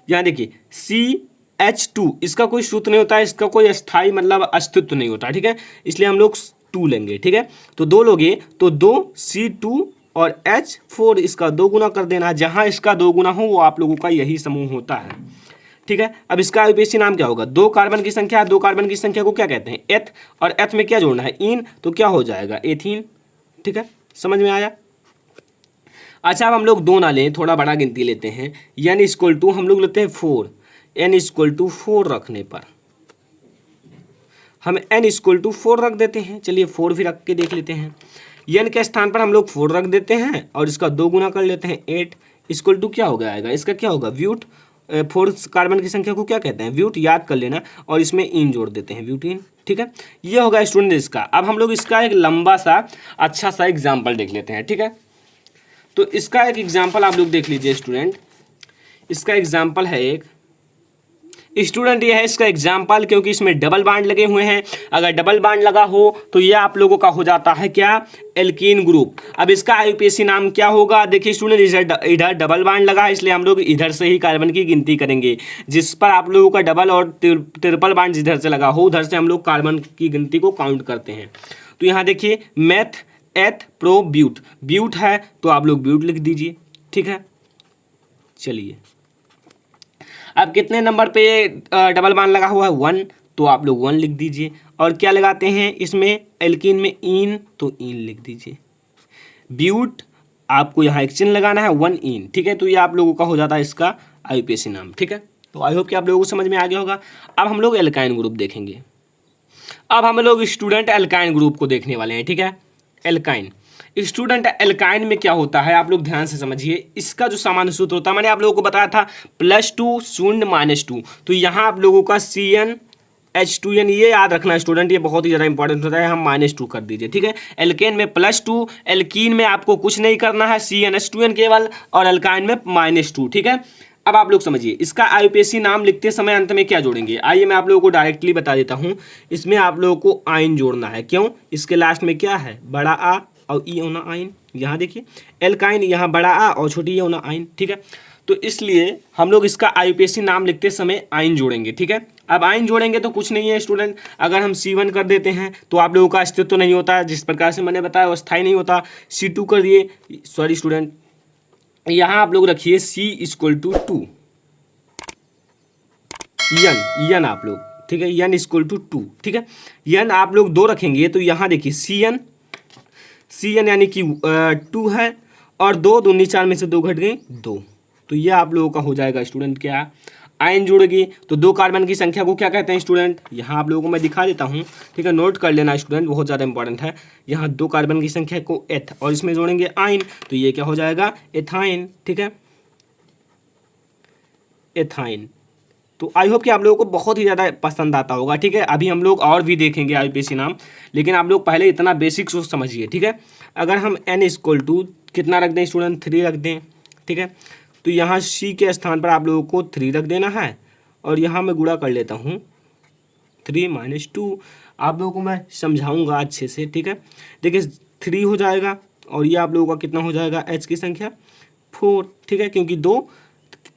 यहाँ देखिए CH2, इसका कोई सूत्र नहीं होता है, इसका कोई स्थायी मतलब अस्तित्व नहीं होता। ठीक है, इसलिए हम लोग 2 लेंगे। ठीक है, तो 2 लोगे तो 2 C2 और H4, इसका 2 गुना कर देना। जहाँ इसका 2 गुना हो वो आप लोगों का यही समूह होता है। ठीक है, अब इसका आईयूपीएसी नाम क्या होगा? 2 कार्बन की संख्या, 2 कार्बन की संख्या को क्या कहते हैं? एथ, और एथ में क्या जोड़ना है? इन, तो क्या हो जाएगा? एथीन। ठीक है, समझ में आया? अच्छा, अब हम लोग 2 ना लें, थोड़ा बड़ा गिनती लेते हैं। n = हम लोग लेते हैं 4। n = 4 रखने पर हम n = 4 रख देते हैं। चलिए 4 भी रख के देख लेते हैं। n के स्थान पर हम लोग 4 रख देते हैं और इसका 2 गुना कर लेते हैं 8 = क्या हो जाएगा? इसका क्या होगा? ब्यूट। 4 कार्बन की संख्या को क्या कहते हैं? ब्यूट, याद कर लेना, और इसमें इन जोड़ देते हैं, ब्यूटीन। ठीक है, ये होगा स्टूडेंट इसका। अब हम लोग इसका एक लंबा सा अच्छा सा एग्जाम्पल देख लेते हैं। ठीक है, तो इसका एक एग्जाम्पल आप लोग देख लीजिए स्टूडेंट। इसका एग्जाम्पल है एक स्टूडेंट, ये है इसका एग्जाम्पल, क्योंकि इसमें डबल बांड लगे हुए हैं। अगर डबल बांड लगा हो तो ये आप लोगों का हो जाता है क्या? Alkene group. अब इसका आईयूपीएसी नाम क्या होगा? देखिए स्टूडेंट, इधर डबल बांड लगा है, इसलिए हम लोग इधर से ही कार्बन की गिनती करेंगे। जिस पर आप लोगों का डबल और ट्रिपल बांड जिधर से लगा हो उधर से हम लोग कार्बन की गिनती को काउंट करते हैं। तो यहाँ देखिए मेथ, एथ, प्रो, ब्यूट। ब्यूट है तो आप लोग ब्यूट लिख दीजिए। ठीक है, चलिए अब कितने नंबर पे डबल बांड लगा हुआ है? 1, तो आप लोग 1 लिख दीजिए। और क्या लगाते हैं इसमें? एल्कीन में इन, तो इन लिख दीजिए। ब्यूट, आपको यहाँ एक चिन्ह लगाना है, 1 इन। ठीक है, तो ये आप लोगों का हो जाता है इसका आईयूपीएसी नाम। ठीक है, तो आई होप कि आप लोगों को समझ में आ गया होगा। अब हम लोग एल्काइन ग्रुप देखेंगे। अब हम लोग स्टूडेंट एल्काइन ग्रुप को देखने वाले हैं। ठीक है, एल्काइन स्टूडेंट, एल्काइन में क्या होता है आप लोग ध्यान से समझिए। इसका जो सामान्य सूत्र होता है, मैंने आप लोगों को बताया था +2 0 -2, तो यहाँ आप लोगों का CnH2n, ये याद रखना स्टूडेंट, ये बहुत ही ज़्यादा इंपॉर्टेंट होता है। हम -2 कर दीजिए। ठीक है, एल्केन में +2, एल्कीन में आपको कुछ नहीं करना है, CnH2n केवल, और एल्काइन में -2। ठीक है, अब आप लोग समझिए इसका आईयूपीएसी नाम लिखते समय अंत में क्या जोड़ेंगे? आइए मैं आप लोगों को डायरेक्टली बता देता हूँ। इसमें आप लोगों को आइन जोड़ना है। क्यों? इसके लास्ट में क्या है? बड़ा आ और ई होना आइन। यहाँ देखिए एल्काइन, यहाँ बड़ा आ और छोटी ई होना आइन। ठीक है, तो इसलिए हम लोग इसका आईयूपीएसी नाम लिखते समय आइन जोड़ेंगे। ठीक है, अब आइन जोड़ेंगे तो कुछ नहीं है स्टूडेंट, अगर हम C1 कर देते हैं तो आप लोगों का अस्तित्व नहीं होता है, जिस प्रकार से मैंने बताया वो स्थायी नहीं होता। C2 कर दिए, सॉरी स्टूडेंट, यहाँ आप लोग रखिए C = 2, यन आप लोग, ठीक है, n = 2। ठीक है, n आप लोग 2 रखेंगे तो यहाँ देखिए CN यानी कि 2 है, और 2 दूनी 4 में से 2 घट गई 2, तो ये आप लोगों का हो जाएगा स्टूडेंट क्या? आयन जुड़ेगी। तो 2 कार्बन की संख्या को क्या कहते हैं स्टूडेंट? यहाँ आप लोगों को मैं दिखा देता हूँ। ठीक है, नोट कर लेना स्टूडेंट, बहुत ज़्यादा इंपॉर्टेंट है। यहाँ 2 कार्बन की संख्या को एथ, और इसमें जोड़ेंगे आइन, तो ये क्या हो जाएगा? एथाइन। ठीक है, एथाइन। तो आई होप कि आप लोगों को बहुत ही ज़्यादा पसंद आता होगा। ठीक है, अभी हम लोग और भी देखेंगे आईयूपीएसी नाम, लेकिन आप लोग पहले इतना बेसिक सोच समझिए। ठीक है, अगर हम n = कितना रख दें स्टूडेंट? 3 रख दें। ठीक है, तो यहाँ C के स्थान पर आप लोगों को 3 रख देना है, और यहाँ मैं गुणा कर लेता हूँ 3 - 2, आप लोगों को मैं समझाऊंगा अच्छे से। ठीक है, देखिए 3 हो जाएगा, और ये आप लोगों का कितना हो जाएगा, H की संख्या 4, ठीक है, क्योंकि 2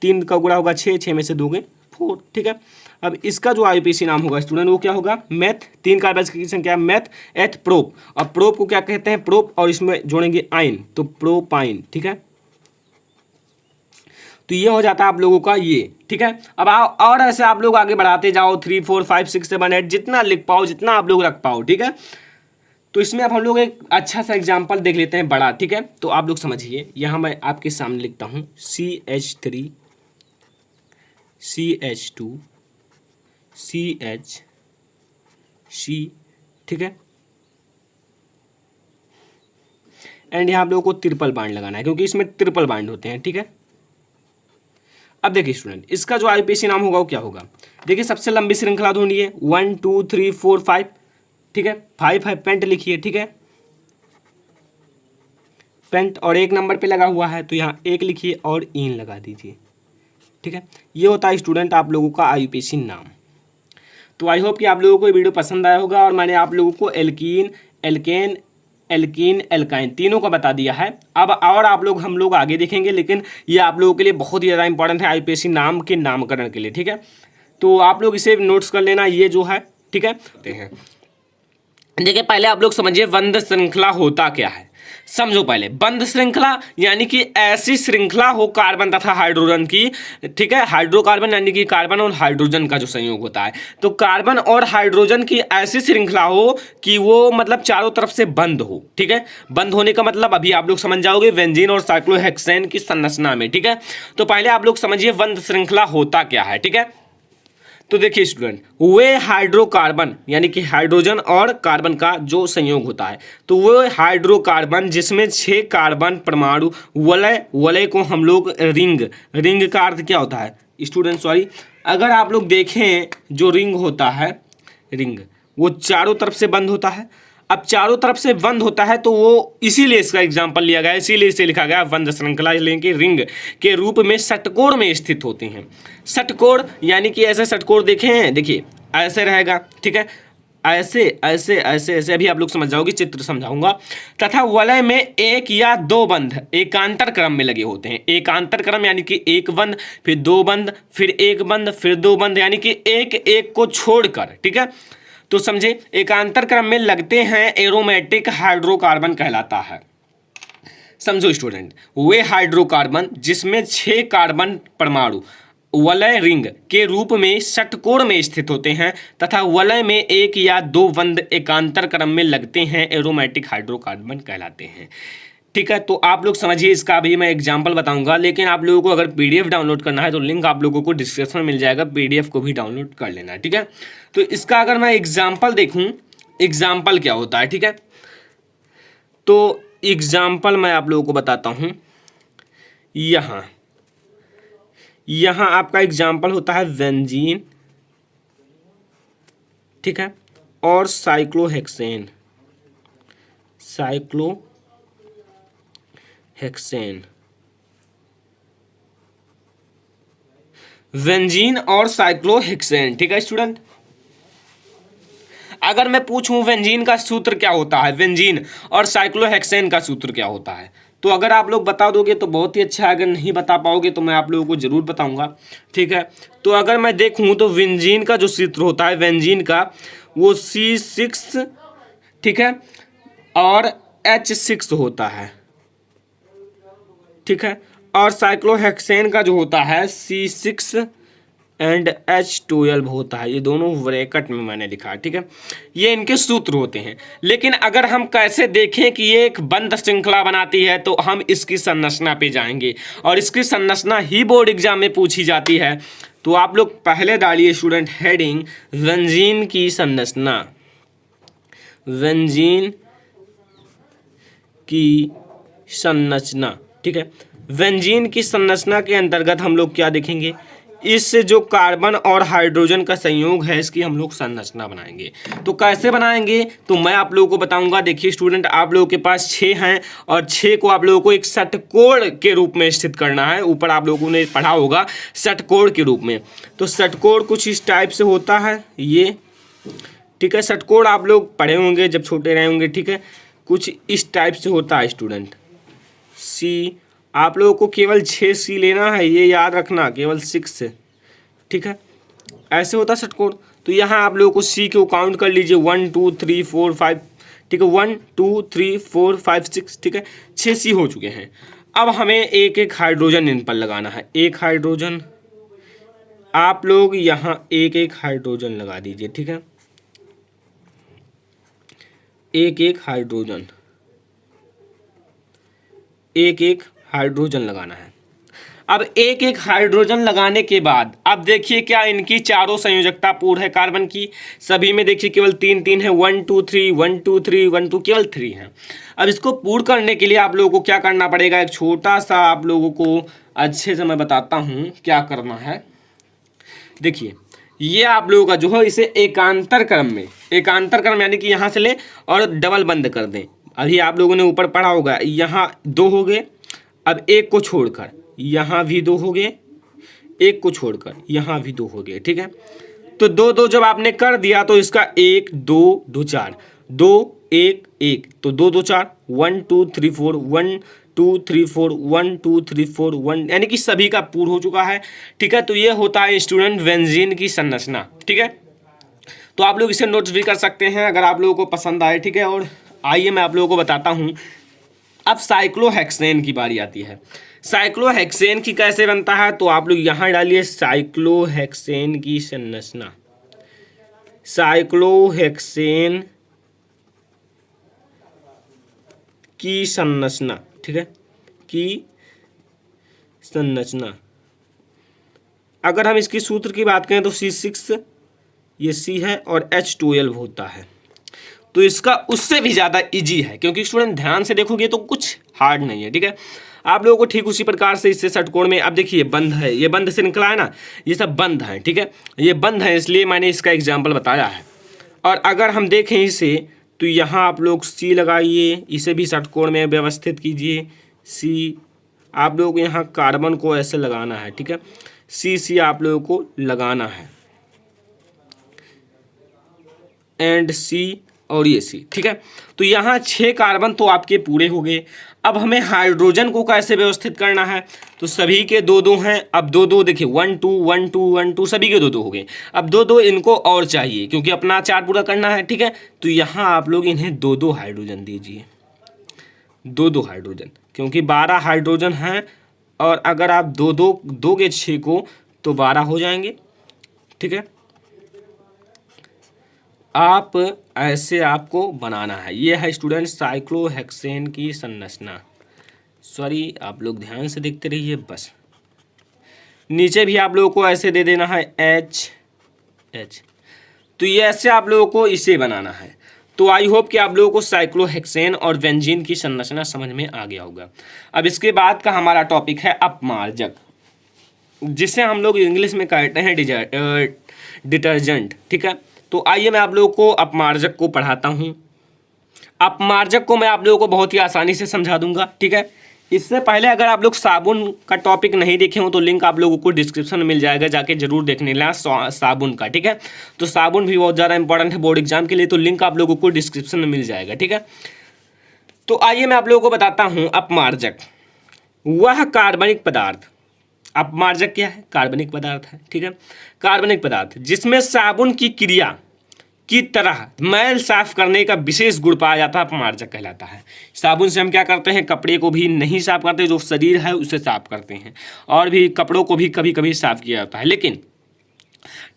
3 का गुणा होगा 6, 6 में से 2 गए 4, ठीक है। अब इसका जो IUPAC नाम होगा स्टूडेंट वो क्या होगा, मैथ, 3 कार्बन की संख्या मैथ एथ प्रोप, और प्रोप को क्या कहते हैं, प्रोप, और इसमें जोड़ेंगे आइन तो प्रोपाइन, ठीक है। तो ये हो जाता है आप लोगों का ये, ठीक है। अब और ऐसे आप लोग आगे बढ़ाते जाओ, 3 4 5 6 7 8 जितना लिख पाओ, जितना आप लोग रख पाओ, ठीक है। तो इसमें अब हम लोग एक अच्छा सा एग्जाम्पल देख लेते हैं बड़ा, ठीक है। तो आप लोग समझिए, यहाँ मैं आपके सामने लिखता हूँ CH3 CH2 CH, ठीक है। एंड यहाँ आप लोगों को ट्रिपल बाइंड लगाना है, क्योंकि इसमें ट्रिपल बाइंड होते हैं, ठीक है। अब देखिए स्टूडेंट, इसका जो IUPAC नाम होगा वो क्या होगा। देखिए सबसे लंबी श्रृंखला ढूंढिए, 1 2 3 4 5, ठीक है। 5 है, पेंट लिखिए, ठीक है, पेंट, और 1 नंबर पे लगा हुआ है तो यहाँ 1 लिखिए और इन लगा दीजिए, ठीक है। ये होता है स्टूडेंट आप लोगों का IUPAC नाम। तो आई होप कि आप लोगों को ये वीडियो पसंद आया होगा, और मैंने आप लोगों को एल्कीन, एल्केन, एल्कीन, एल्काइन तीनों का बता दिया है। अब और आप लोग हम लोग आगे देखेंगे, लेकिन ये आप लोगों के लिए बहुत ही ज़्यादा इंपॉर्टेंट है IUPAC नाम के नामकरण के लिए, ठीक है। तो आप लोग इसे नोट्स कर लेना, ये जो है, ठीक है। देखिए पहले आप लोग समझिए बंध श्रृंखला होता क्या है, समझो पहले। बंध श्रृंखला यानी कि ऐसी श्रृंखला हो कार्बन तथा हाइड्रोजन की, ठीक है। हाइड्रोकार्बन यानी कि कार्बन और हाइड्रोजन का जो संयोग होता है, तो कार्बन और हाइड्रोजन की ऐसी श्रृंखला हो कि वो मतलब चारों तरफ से बंद हो, ठीक है। बंद होने का मतलब अभी आप लोग समझ जाओगे बेंजीन और साइक्लोहेक्सेन की संरचना में, ठीक है। तो पहले आप लोग समझिए बंध श्रृंखला होता क्या है, ठीक है। तो देखिए स्टूडेंट, वे हाइड्रोकार्बन यानी कि हाइड्रोजन और कार्बन का जो संयोग होता है, तो वो हाइड्रोकार्बन जिसमें 6 कार्बन परमाणु, वलय को हम लोग रिंग का अर्थ क्या होता है स्टूडेंट, सॉरी, अगर आप लोग देखें जो रिंग होता है, रिंग वो चारों तरफ से बंद होता है। अब चारों तरफ से बंद होता है तो वो इसीलिए इसका एग्जाम्पल लिया गया है, इसीलिए इसे लिखा गया बंध श्रृंखला, लेकिन रिंग के रूप में षटकोण में स्थित होते हैं। षटकोण यानी कि ऐसे षटकोण देखे हैं, देखिए ऐसे रहेगा, ठीक है, ऐसे ऐसे ऐसे ऐसे, अभी आप लोग समझ जाओगे, चित्र समझाऊंगा। तथा वलय में 1 या 2 बंध एकांतर क्रम में लगे होते हैं। एकांतर क्रम यानी कि 1 बंध, फिर 2 बंध, फिर 1 बंध, फिर 2 बंध, यानी कि एक को छोड़कर, ठीक है। तो समझे, एकांतर क्रम में लगते हैं एरोमेटिक हाइड्रोकार्बन कहलाता है। समझो स्टूडेंट, वे हाइड्रोकार्बन जिसमें 6 कार्बन परमाणु वलय रिंग के रूप में षटकोण में स्थित होते हैं तथा वलय में 1 या 2 बंध एकांतर क्रम में लगते हैं एरोमेटिक हाइड्रोकार्बन कहलाते हैं, ठीक है। तो आप लोग समझिए, इसका भी मैं एग्जांपल बताऊंगा, लेकिन आप लोगों को अगर PDF डाउनलोड करना है तो लिंक आप लोगों को डिस्क्रिप्शन में मिल जाएगा, PDF को भी डाउनलोड कर लेना है, ठीक है। तो इसका अगर मैं एग्जांपल देखूं, एग्जांपल क्या होता है, ठीक है। तो एग्जांपल मैं आप लोगों को बताता हूं, यहाँ आपका एग्जांपल होता है बेंजीन, ठीक है, और साइक्लोहेक्सेन, बेंजीन और साइक्लोहेक्सेन, ठीक है स्टूडेंट। अगर मैं पूछूं बेंजीन का सूत्र क्या होता है, बेंजीन और साइक्लोहेक्सेन का सूत्र क्या होता है, तो अगर आप लोग बता दोगे तो बहुत ही अच्छा है, अगर नहीं बता पाओगे तो मैं आप लोगों को जरूर बताऊंगा, ठीक है। तो अगर मैं देखूं तो बेंजीन का जो सूत्र होता है, बेंजीन का वो C6, ठीक है, और H6 होता है, ठीक है। और साइक्लोहेक्सेन का जो होता है C6 एंड H12 होता है। ये दोनों ब्रैकेट में मैंने लिखा है, ठीक है। ये इनके सूत्र होते हैं। लेकिन अगर हम कैसे देखें कि ये एक बंध श्रृंखला बनाती है, तो हम इसकी संरचना पे जाएंगे, और इसकी संरचना ही बोर्ड एग्जाम में पूछी जाती है। तो आप लोग पहले डालिए स्टूडेंट हेडिंग बेंजीन की संरचना, बेंजीन की संरचना, ठीक है। बेंजीन की संरचना के अंतर्गत हम लोग क्या देखेंगे, इस जो कार्बन और हाइड्रोजन का संयोग है इसकी हम लोग संरचना बनाएंगे। तो कैसे बनाएंगे तो मैं आप लोगों को बताऊंगा। देखिए स्टूडेंट, आप लोगों के पास 6 हैं और 6 को आप लोगों को एक षटकोण के रूप में स्थित करना है। ऊपर आप लोगों ने पढ़ा होगा षटकोण के रूप में। तो षटकोण कुछ इस टाइप से होता है ये, ठीक है। षटकोण आप लोग पढ़े होंगे जब छोटे रहे होंगे, ठीक है। कुछ इस टाइप से होता है स्टूडेंट। सी, आप लोगों को केवल 6 सी लेना है, ये याद रखना, केवल 6, ठीक है। ऐसे होता है षटकोण। तो यहाँ आप लोगों को सी को काउंट कर लीजिए, 1 2 3 4 5, ठीक है, 1 2 3 4 5 6, ठीक है, 6 सी हो चुके हैं। अब हमें एक एक हाइड्रोजन इन पर लगाना है। एक हाइड्रोजन, आप लोग यहाँ एक एक हाइड्रोजन लगा दीजिए, ठीक है, एक एक हाइड्रोजन, एक एक हाइड्रोजन लगाना है। अब एक एक हाइड्रोजन लगाने के बाद अब देखिए क्या इनकी चारों संयोजकता पूर्ण है कार्बन की। सभी में देखिए केवल 3 3 है, 1 2 3 1 2 3 1 2, केवल 3 है। अब इसको पूर्ण करने के लिए आप लोगों को क्या करना पड़ेगा, एक छोटा सा आप लोगों को अच्छे से मैं बताता हूँ क्या करना है। देखिए ये आप लोगों का जो है इसे एकांतर क्रम में, एकांतर क्रम यानी कि यहाँ से ले और डबल बंद कर दें। अभी आप लोगों ने ऊपर पढ़ा होगा, यहाँ 2 हो गए, अब एक को छोड़कर यहाँ भी 2 हो गए, एक को छोड़कर यहाँ भी 2 हो गए, ठीक है। तो 2 2 जब आपने कर दिया तो इसका 1 2 2 4, 2 1 1, तो 2 2 4, 1 2 3 4, 1 2 3 4, 1 2 3 4 1, यानी कि सभी का पूर्ण हो चुका है, ठीक है। तो ये होता है स्टूडेंट बेंजीन की संरचना, ठीक है। तो आप लोग इसे नोट भी कर सकते हैं अगर आप लोगों को पसंद आए, ठीक है। और आइए मैं आप लोगों को बताता हूँ। अब साइक्लोहेक्सेन की बारी आती है। साइक्लोहेक्सेन की कैसे बनता है, तो आप लोग यहाँ डालिए साइक्लोहेक्सेन की संरचना, साइक्लोहेक्सेन की संरचना, ठीक है, की संरचना। अगर हम इसकी सूत्र की बात करें तो C6 ये C है और H12 होता है। तो इसका उससे भी ज़्यादा इजी है, क्योंकि स्टूडेंट ध्यान से देखोगे तो कुछ हार्ड नहीं है, ठीक है। आप लोगों को ठीक उसी प्रकार से इससे षटकोण में, अब देखिए बंद है, ये बंद से निकला है ना, ये सब बंद है, ठीक है, ये बंद है, इसलिए मैंने इसका एग्जाम्पल बताया है। और अगर हम देखें इसे तो यहाँ आप लोग सी लगाइए, इसे भी षटकोण में व्यवस्थित कीजिए, सी। आप लोग यहाँ कार्बन को ऐसे लगाना है, ठीक है, सी आप लोगों को लगाना है, एंड सी और ये सी, ठीक है। तो यहाँ 6 कार्बन तो आपके पूरे हो गए। अब हमें हाइड्रोजन को कैसे व्यवस्थित करना है, तो सभी के 2 2 हैं। अब 2 2 देखिए 1 2 1 2 1 2, सभी के 2 2 हो गए। अब 2 2 इनको और चाहिए क्योंकि अपना 4 पूरा करना है, ठीक है। तो यहाँ आप लोग इन्हें 2 2 हाइड्रोजन दीजिए, 2 2 हाइड्रोजन, क्योंकि 12 हाइड्रोजन हैं। और अगर आप 2 2 दोगे 6 को तो 12 हो जाएंगे, ठीक है। आप ऐसे आपको बनाना है। ये है स्टूडेंट साइक्लोहेक्सेन की संरचना। सॉरी, आप लोग ध्यान से देखते रहिए बस। नीचे भी आप लोगों को ऐसे दे देना है H। तो ये ऐसे आप लोगों को इसे बनाना है। तो आई होप कि आप लोगों को साइक्लोहेक्सेन और बेंजीन की संरचना समझ में आ गया होगा। अब इसके बाद का हमारा टॉपिक है अपमार्जक, जिसे हम लोग इंग्लिश में कहते हैं डिटर्जेंट, ठीक है। तो आइए मैं आप लोगों को अपमार्जक को पढ़ाता हूँ। अपमार्जक को मैं आप लोगों को बहुत ही आसानी से समझा दूंगा, ठीक है। इससे पहले अगर आप लोग साबुन का टॉपिक नहीं देखे हो तो लिंक आप लोगों को डिस्क्रिप्शन में मिल जाएगा, जाके जरूर देखने लेना साबुन का, ठीक है। तो साबुन भी बहुत ज़्यादा इंपॉर्टेंट है बोर्ड एग्जाम के लिए, तो लिंक आप लोगों को डिस्क्रिप्शन में मिल जाएगा, ठीक है। तो आइए मैं आप लोगों को बताता हूँ अपमार्जक, वह कार्बनिक पदार्थ। अपमार्जक क्या है, कार्बनिक पदार्थ है, ठीक है। कार्बनिक पदार्थ जिसमें साबुन की क्रिया की तरह मैल साफ करने का विशेष गुण पाया जाता है, अपमार्जक कहलाता है। साबुन से हम क्या करते हैं, कपड़े को भी नहीं साफ करते, जो शरीर है उसे साफ करते हैं, और भी कपड़ों को भी कभी कभी साफ किया जाता है। लेकिन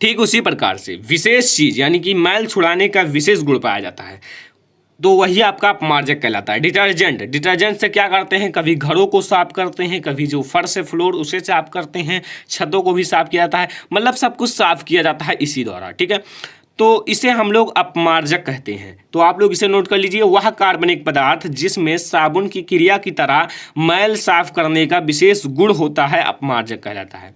ठीक उसी प्रकार से विशेष चीज यानी कि मैल छुड़ाने का विशेष गुण पाया जाता है, तो वही आपका अपमार्जक कहलाता है। डिटर्जेंट से क्या करते हैं, कभी घरों को साफ करते हैं, कभी जो फर्श फ्लोर उसे साफ करते हैं, छतों को भी साफ किया जाता है, मतलब सब कुछ साफ किया जाता है इसी द्वारा, ठीक है। तो इसे हम लोग अपमार्जक कहते हैं। तो आप लोग इसे नोट कर लीजिए, वह कार्बनिक पदार्थ जिसमें साबुन की क्रिया की तरह मैल साफ करने का विशेष गुण होता है, अपमार्जक कहलाता है।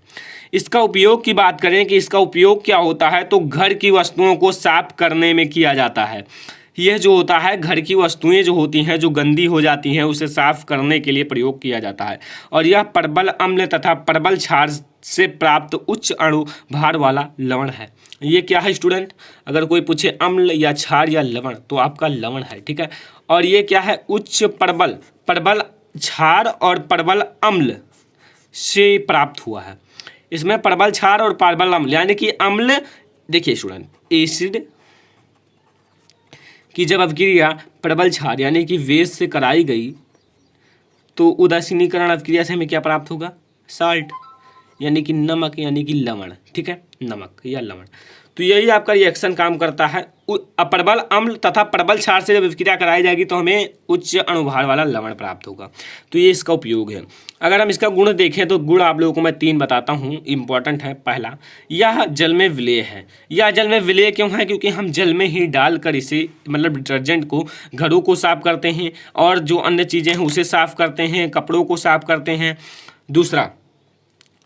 इसका उपयोग की बात करें कि इसका उपयोग क्या होता है, तो घर की वस्तुओं को साफ करने में किया जाता है। यह जो होता है घर की वस्तुएं जो होती हैं जो गंदी हो जाती हैं उसे साफ करने के लिए प्रयोग किया जाता है। और यह प्रबल अम्ल तथा प्रबल क्षार से प्राप्त उच्च अणु भार वाला लवण है। ये क्या है स्टूडेंट? अगर कोई पूछे अम्ल या क्षार या लवण तो आपका लवण है, ठीक है। और ये क्या है? उच्च प्रबल, प्रबल क्षार और प्रबल अम्ल से प्राप्त हुआ है। इसमें प्रबल क्षार और प्रबल अम्ल यानी कि अम्ल, देखिए स्टूडेंट, एसिड कि जब अभिक्रिया प्रबल क्षार यानी कि वेश से कराई गई तो उदासीनीकरण अभिक्रिया से हमें क्या प्राप्त होगा? साल्ट यानी कि नमक यानी कि लवण, ठीक है, नमक या लवण। तो यही आपका रिएक्शन काम करता है। प्रबल अम्ल तथा प्रबल क्षार से जब अभिक्रिया कराई जाएगी तो हमें उच्च अणुभार वाला लवण प्राप्त होगा। तो ये इसका उपयोग है। अगर हम इसका गुण देखें तो गुण आप लोगों को मैं 3 बताता हूँ, इंपॉर्टेंट है। पहला, यह जल में विलेय है। यह जल में विलेय क्यों है? क्योंकि हम जल में ही डालकर इसे मतलब डिटर्जेंट को, घरों को साफ करते हैं और जो अन्य चीज़ें हैं उसे साफ करते हैं, कपड़ों को साफ करते हैं। दूसरा,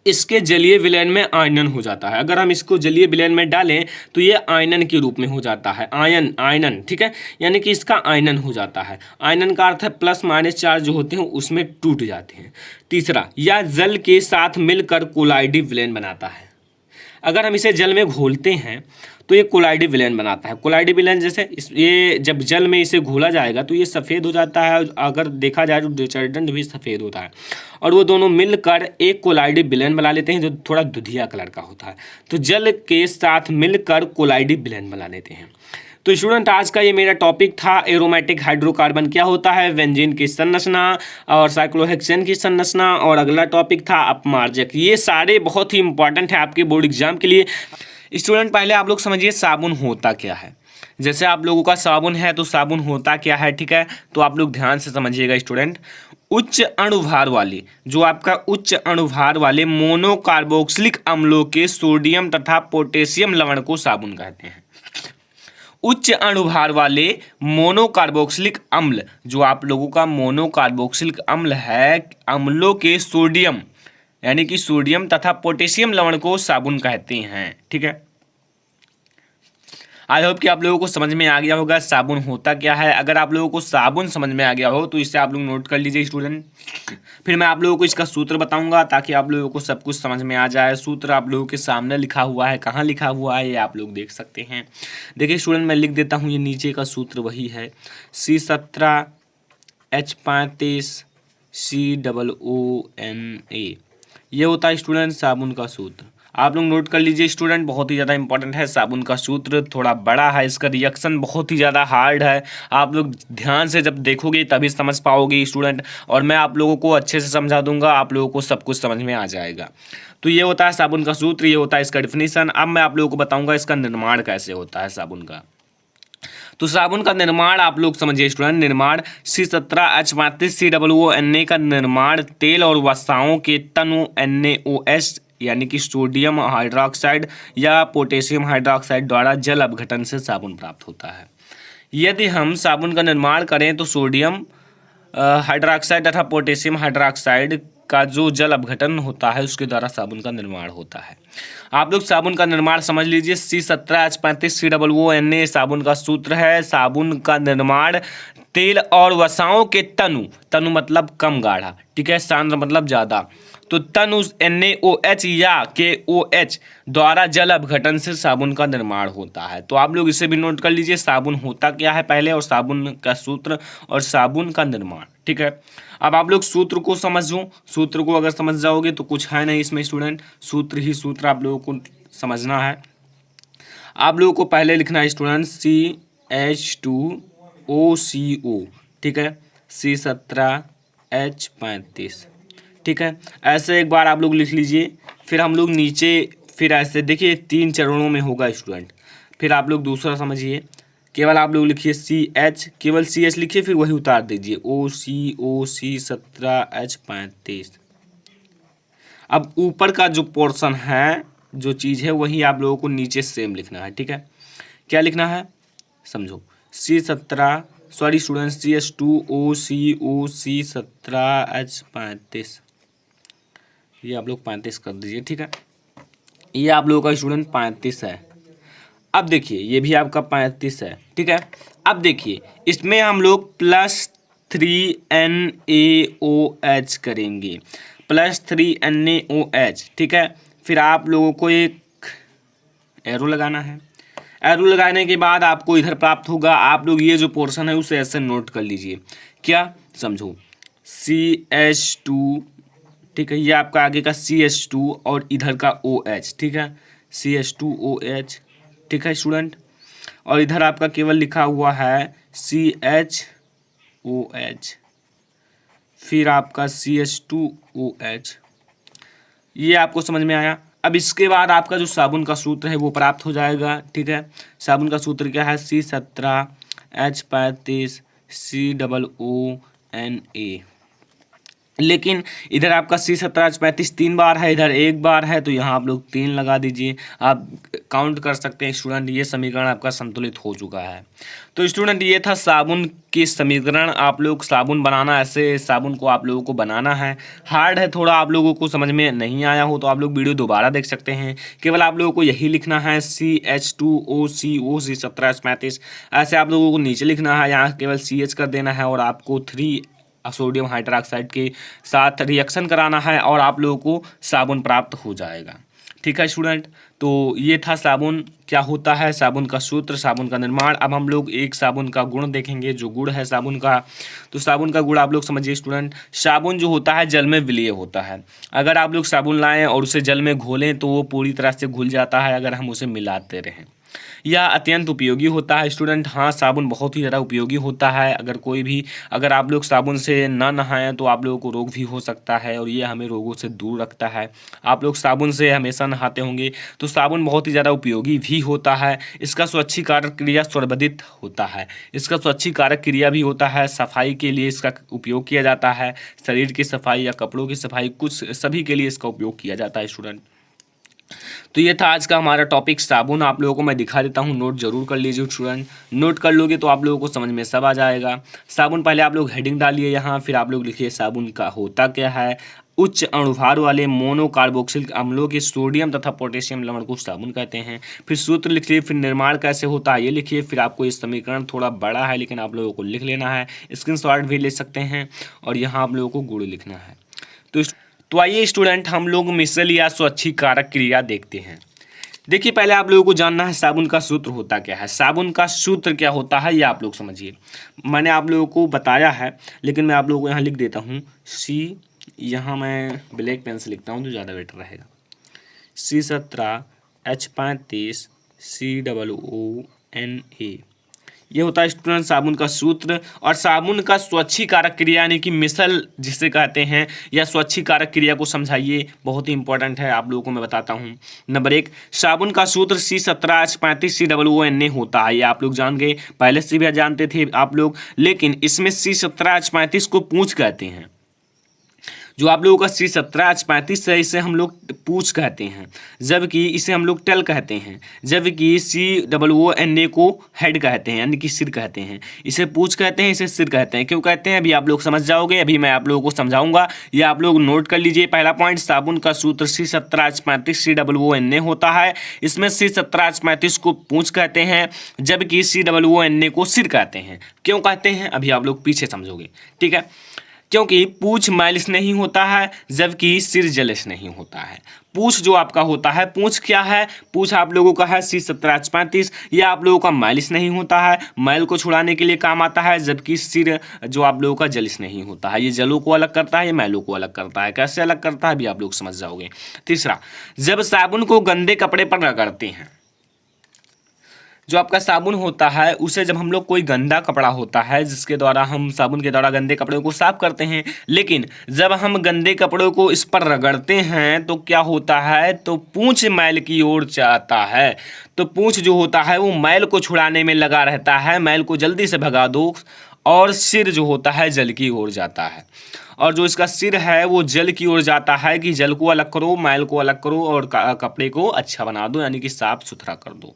इसके जलीय विलयन में आयनन हो जाता है। अगर हम इसको जलीय विलयन में डालें तो ये आयनन के रूप में हो जाता है। आयनन, ठीक है, यानी कि इसका आयनन हो जाता है। आयनन का अर्थ है प्लस माइनस चार्ज जो होते हैं उसमें टूट जाते हैं। तीसरा, यह जल के साथ मिलकर कोलाइडी विलयन बनाता है। अगर हम इसे जल में घोलते हैं तो ये कोलाइडी विलयन बनाता है। कोलाइडी विलयन जैसे ये जब जल में इसे घोला जाएगा तो ये सफ़ेद हो जाता है। अगर देखा जाए तो डिटर्जेंट भी सफ़ेद होता है और वो दोनों मिलकर एक कोलाइडी विलयन बना लेते हैं जो थोड़ा दुधिया कलर का होता है। तो जल के साथ मिलकर कोलाइडी विलयन बना लेते हैं। तो स्टूडेंट, आज का ये मेरा टॉपिक था एरोमेटिक हाइड्रोकार्बन क्या होता है, बेंजीन की संरचना और साइक्लोहेक्सेन की संरचना, और अगला टॉपिक था अपमार्जक। ये सारे बहुत ही इंपॉर्टेंट है आपके बोर्ड एग्जाम के लिए। स्टूडेंट, पहले आप लोग समझिए साबुन होता क्या है। जैसे आप लोगों का साबुन है तो साबुन होता क्या है, ठीक है। तो आप लोग ध्यान से समझिएगा स्टूडेंट। उच्च अणुभार वाले, जो आपका उच्च अणुभार वाले मोनोकार्बोक्सिलिक अम्लों के सोडियम तथा पोटेशियम लवण को साबुन कहते हैं। उच्च अणुभार वाले मोनोकार्बोक्सिलिक अम्ल, जो आप लोगों का मोनोकार्बोक्सिलिक अम्ल है, अम्लों के सोडियम यानी कि सोडियम तथा पोटेशियम लवण को साबुन कहते हैं, ठीक है। आई होप कि आप लोगों को समझ में आ गया होगा साबुन होता क्या है। अगर आप लोगों को साबुन समझ में आ गया हो तो इसे आप लोग नोट कर लीजिए स्टूडेंट। फिर मैं आप लोगों को इसका सूत्र बताऊंगा ताकि आप लोगों को सब कुछ समझ में आ जाए। सूत्र आप लोगों के सामने लिखा हुआ है, कहाँ लिखा हुआ है ये आप लोग देख सकते हैं। देखिए स्टूडेंट, मैं लिख देता हूँ, ये नीचे का सूत्र वही है, C17H35 COONA। ये होता है स्टूडेंट साबुन का सूत्र। आप लोग नोट कर लीजिए स्टूडेंट, बहुत ही ज़्यादा इंपॉर्टेंट है साबुन का सूत्र। थोड़ा बड़ा है, इसका रिएक्शन बहुत ही ज़्यादा हार्ड है। आप लोग ध्यान से जब देखोगे तभी समझ पाओगे स्टूडेंट, और मैं आप लोगों को अच्छे से समझा दूंगा, आप लोगों को सब कुछ समझ में आ जाएगा। तो ये होता है साबुन का सूत्र, ये होता है इसका डिफिनीशन। अब मैं आप लोगों को बताऊँगा इसका निर्माण कैसे होता है साबुन का। तो साबुन का निर्माण आप लोग समझिए स्टूडेंट। निर्माण C17H35 COONA का निर्माण तेल और वसाओं के तनु NaOH यानी कि सोडियम हाइड्रोक्साइड या पोटेशियम हाइड्रोक्साइड द्वारा जल अपघटन से साबुन प्राप्त होता है। यदि हम साबुन का निर्माण करें तो सोडियम हाइड्रोक्साइड तथा पोटेशियम हाइड्रोक्साइड का जो जल अपघटन होता है उसके द्वारा साबुन का निर्माण होता है। आप लोग साबुन का निर्माण समझ लीजिए। C17H35 COONA साबुन का सूत्र है। साबुन का निर्माण तेल और वसाओं के तनु मतलब कम गाढ़ा, ठीक है, सांद्र मतलब ज़्यादा, तो तनु NaOH या KOH द्वारा जल अपघटन से साबुन का निर्माण होता है। तो आप लोग इसे भी नोट कर लीजिए, साबुन होता क्या है पहले, और साबुन का सूत्र और साबुन का निर्माण, ठीक है। अब आप लोग सूत्र को समझो। सूत्र को अगर समझ जाओगे तो कुछ है नहीं इसमें स्टूडेंट, सूत्र ही सूत्र आप लोगों को समझना है। आप लोगों को पहले लिखना है स्टूडेंट CH2OCO, ठीक है, C17H35, ठीक है। ऐसे एक बार आप लोग लिख लीजिए। फिर हम लोग नीचे फिर ऐसे देखिए 3 चरणों में होगा स्टूडेंट। फिर आप लोग दूसरा समझिए, केवल आप लोग लिखिए CH, केवल CH लिखिए, फिर वही उतार दीजिए OCO C17H35। अब ऊपर का जो पोर्शन है, जो चीज़ है, वही आप लोगों को नीचे सेम लिखना है, ठीक है। क्या लिखना है समझो, CH2OCO C17H35, ये आप लोग 35 कर दीजिए, ठीक है। ये आप लोगों का स्टूडेंट 35 है। अब देखिए ये भी आपका 35 है, ठीक है। अब देखिए इसमें हम लोग +3NaOH करेंगे, +3NaOH, ठीक है। फिर आप लोगों को एक एरो लगाना है। एरो लगाने के बाद आपको इधर प्राप्त होगा, आप लोग ये जो पोर्शन है उसे ऐसे नोट कर लीजिए। क्या समझो, CH2, ठीक है, ये आपका आगे का CH2 और इधर का OH, ठीक है, CH2OH, ठीक है स्टूडेंट। और इधर आपका केवल लिखा हुआ है CHOH, फिर आपका CH2OH। ये आपको समझ में आया। अब इसके बाद आपका जो साबुन का सूत्र है वो प्राप्त हो जाएगा, ठीक है। साबुन का सूत्र क्या है, C17H35COONA। लेकिन इधर आपका C17H35 3 बार है, इधर 1 बार है, तो यहाँ आप लोग 3 लगा दीजिए। आप काउंट कर सकते हैं स्टूडेंट, ये समीकरण आपका संतुलित हो चुका है। तो स्टूडेंट ये था साबुन की समीकरण। आप लोग साबुन बनाना, ऐसे साबुन को आप लोगों को बनाना है। हार्ड है थोड़ा, आप लोगों को समझ में नहीं आया हो तो आप लोग वीडियो दोबारा देख सकते हैं। केवल आप लोगों को यही लिखना है CH2OCO C17H35, ऐसे आप लोगों को नीचे लिखना है, यहाँ केवल CH कर देना है और आपको 3 सोडियम हाइड्रोक्साइड के साथ रिएक्शन कराना है और आप लोगों को साबुन प्राप्त हो जाएगा, ठीक है स्टूडेंट। तो ये था साबुन क्या होता है, साबुन का सूत्र, साबुन का निर्माण। अब हम लोग एक साबुन का गुण देखेंगे, जो गुण है साबुन का। तो साबुन का गुण आप लोग समझिए स्टूडेंट, साबुन जो होता है जल में विलीय होता है। अगर आप लोग साबुन लाएं और उसे जल में घोलें तो वो पूरी तरह से घुल जाता है अगर हम उसे मिलाते रहें। यह अत्यंत उपयोगी होता है स्टूडेंट। हाँ, साबुन बहुत ही ज़्यादा उपयोगी होता है। अगर आप लोग साबुन से ना नहाएं तो आप लोगों को रोग भी हो सकता है और ये हमें रोगों से दूर रखता है। आप लोग साबुन से हमेशा नहाते होंगे, तो साबुन बहुत ही ज़्यादा उपयोगी भी होता है। इसका स्वच्छीकारक क्रिया सर्वविदित होता है। इसका स्वच्छीकारक क्रिया भी होता है, सफाई के लिए इसका उपयोग किया जाता है, शरीर की सफाई या कपड़ों की सफाई, कुछ सभी के लिए इसका उपयोग किया जाता है स्टूडेंट। तो ये था आज का हमारा टॉपिक साबुन। आप लोगों को मैं दिखा देता हूँ, नोट जरूर कर लीजिए स्टूडेंट। नोट कर लोगे तो आप लोगों को समझ में सब आ जाएगा। साबुन, पहले आप लोग हेडिंग डालिए यहाँ, फिर आप लोग लिखिए साबुन का होता क्या है। उच्च अणुभार वाले मोनोकार्बोक्सिलिक अम्लों के सोडियम तथा पोटेशियम लवण को साबुन कहते हैं। फिर सूत्र लिखिए, फिर निर्माण कैसे होता है ये लिखिए, फिर आपको ये समीकरण थोड़ा बड़ा है लेकिन आप लोगों को लिख लेना है, स्क्रीनशॉट भी ले सकते हैं, और यहाँ आप लोगों को गुण लिखना है। तो आइए स्टूडेंट हम लोग मिश्रण या स्वच्छीकारक क्रिया देखते हैं। देखिए पहले आप लोगों को जानना है साबुन का सूत्र होता क्या है। साबुन का सूत्र क्या होता है ये आप लोग समझिए। मैंने आप लोगों को बताया है लेकिन मैं आप लोगों को यहाँ लिख देता हूँ। यहाँ मैं ब्लैक पेन से लिखता हूँ तो ज़्यादा बेटर रहेगा। C17H35 COONA, ये होता है स्टूडेंट साबुन का सूत्र। और साबुन का स्वच्छीकारक क्रिया यानी कि मिसल जिसे कहते हैं, या स्वच्छीकारक क्रिया को समझाइए, बहुत ही इंपॉर्टेंट है, आप लोगों को मैं बताता हूँ। नंबर 1, साबुन का सूत्र C17H35 COONA होता है। ये आप लोग जान गए, पहले से भी जानते थे आप लोग, लेकिन इसमें C17H35 को पूंछ कहते हैं। जो आप लोगों का C17H35 है इसे हम लोग पूंछ कहते हैं, जबकि इसे हम लोग टेल कहते हैं, जबकि COONA को हेड कहते हैं यानी कि सिर कहते हैं। इसे पूंछ कहते हैं, इसे सिर कहते हैं। क्यों कहते हैं अभी आप लोग समझ जाओगे, अभी मैं आप लोगों को समझाऊंगा। ये आप लोग नोट कर लीजिए। पहला पॉइंट, साबुन का सूत्र C17H35 COONA होता है। इसमें C17H35 को पूंछ कहते हैं जबकि COONA को सिर कहते हैं। क्यों कहते हैं अभी आप लोग पीछे समझोगे, ठीक है। क्योंकि पूंछ मैलिस नहीं होता है जबकि सिर जलिस नहीं होता है। पूंछ जो आपका होता है, पूंछ क्या है, पूंछ आप लोगों का है C17H35, यह आप लोगों का मैलिस नहीं होता है, मैल को छुड़ाने के लिए काम आता है, जबकि सिर जो आप लोगों का जलिस नहीं होता है। ये जलों को अलग करता है, ये मैलों को अलग करता है। कैसे अलग करता है अभी आप लोग समझ जाओगे। तीसरा, जब साबुन को गंदे कपड़े पर रगड़ते हैं, जो आपका साबुन होता है उसे जब हम लोग कोई गंदा कपड़ा होता है जिसके द्वारा हम साबुन के द्वारा गंदे कपड़ों को साफ करते हैं, लेकिन जब हम गंदे कपड़ों को इस पर रगड़ते हैं तो क्या होता है, तो पूंछ मैल की ओर जाता है। तो पूंछ जो होता है वो मैल को छुड़ाने में लगा रहता है, मैल को जल्दी से भगा दो, और सिर जो होता है जल की ओर जाता है। और जो इसका सिर है वो जल की ओर जाता है कि जल को अलग करो, मैल को अलग करो और कपड़े को अच्छा बना दो, यानी कि साफ सुथरा कर दो।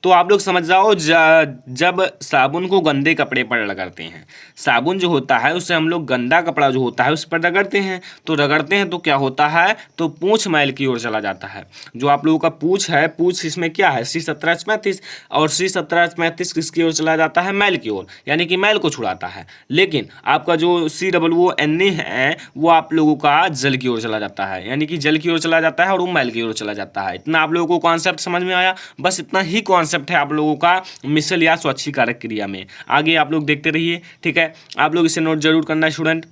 तो आप लोग समझ जाओ, जब साबुन को गंदे कपड़े पर रगड़ते हैं, साबुन जो होता है उससे हम लोग गंदा कपड़ा जो होता है उस पर रगड़ते हैं, तो रगड़ते हैं तो क्या होता है, तो पूंछ मैल की ओर चला जाता है। जो आप लोगों का पूंछ है, पूंछ इसमें क्या है, C17H35, और C17H35 किसकी ओर चला जाता है, मैल की ओर, यानी कि मैल को छुड़ाता है। लेकिन आपका जो COONA है वो आप लोगों का जल की ओर चला जाता है, यानी कि जल की ओर चला जाता है और वो मैल की ओर चला जाता है। इतना आप लोगों को कॉन्सेप्ट समझ में आया? बस इतना ही कॉन्सेप्ट है आप लोगों का मिसल या स्वच्छीकारक क्रिया में। आगे आप लोग देखते रहिए, ठीक है। आप लोग इसे नोट जरूर करना स्टूडेंट।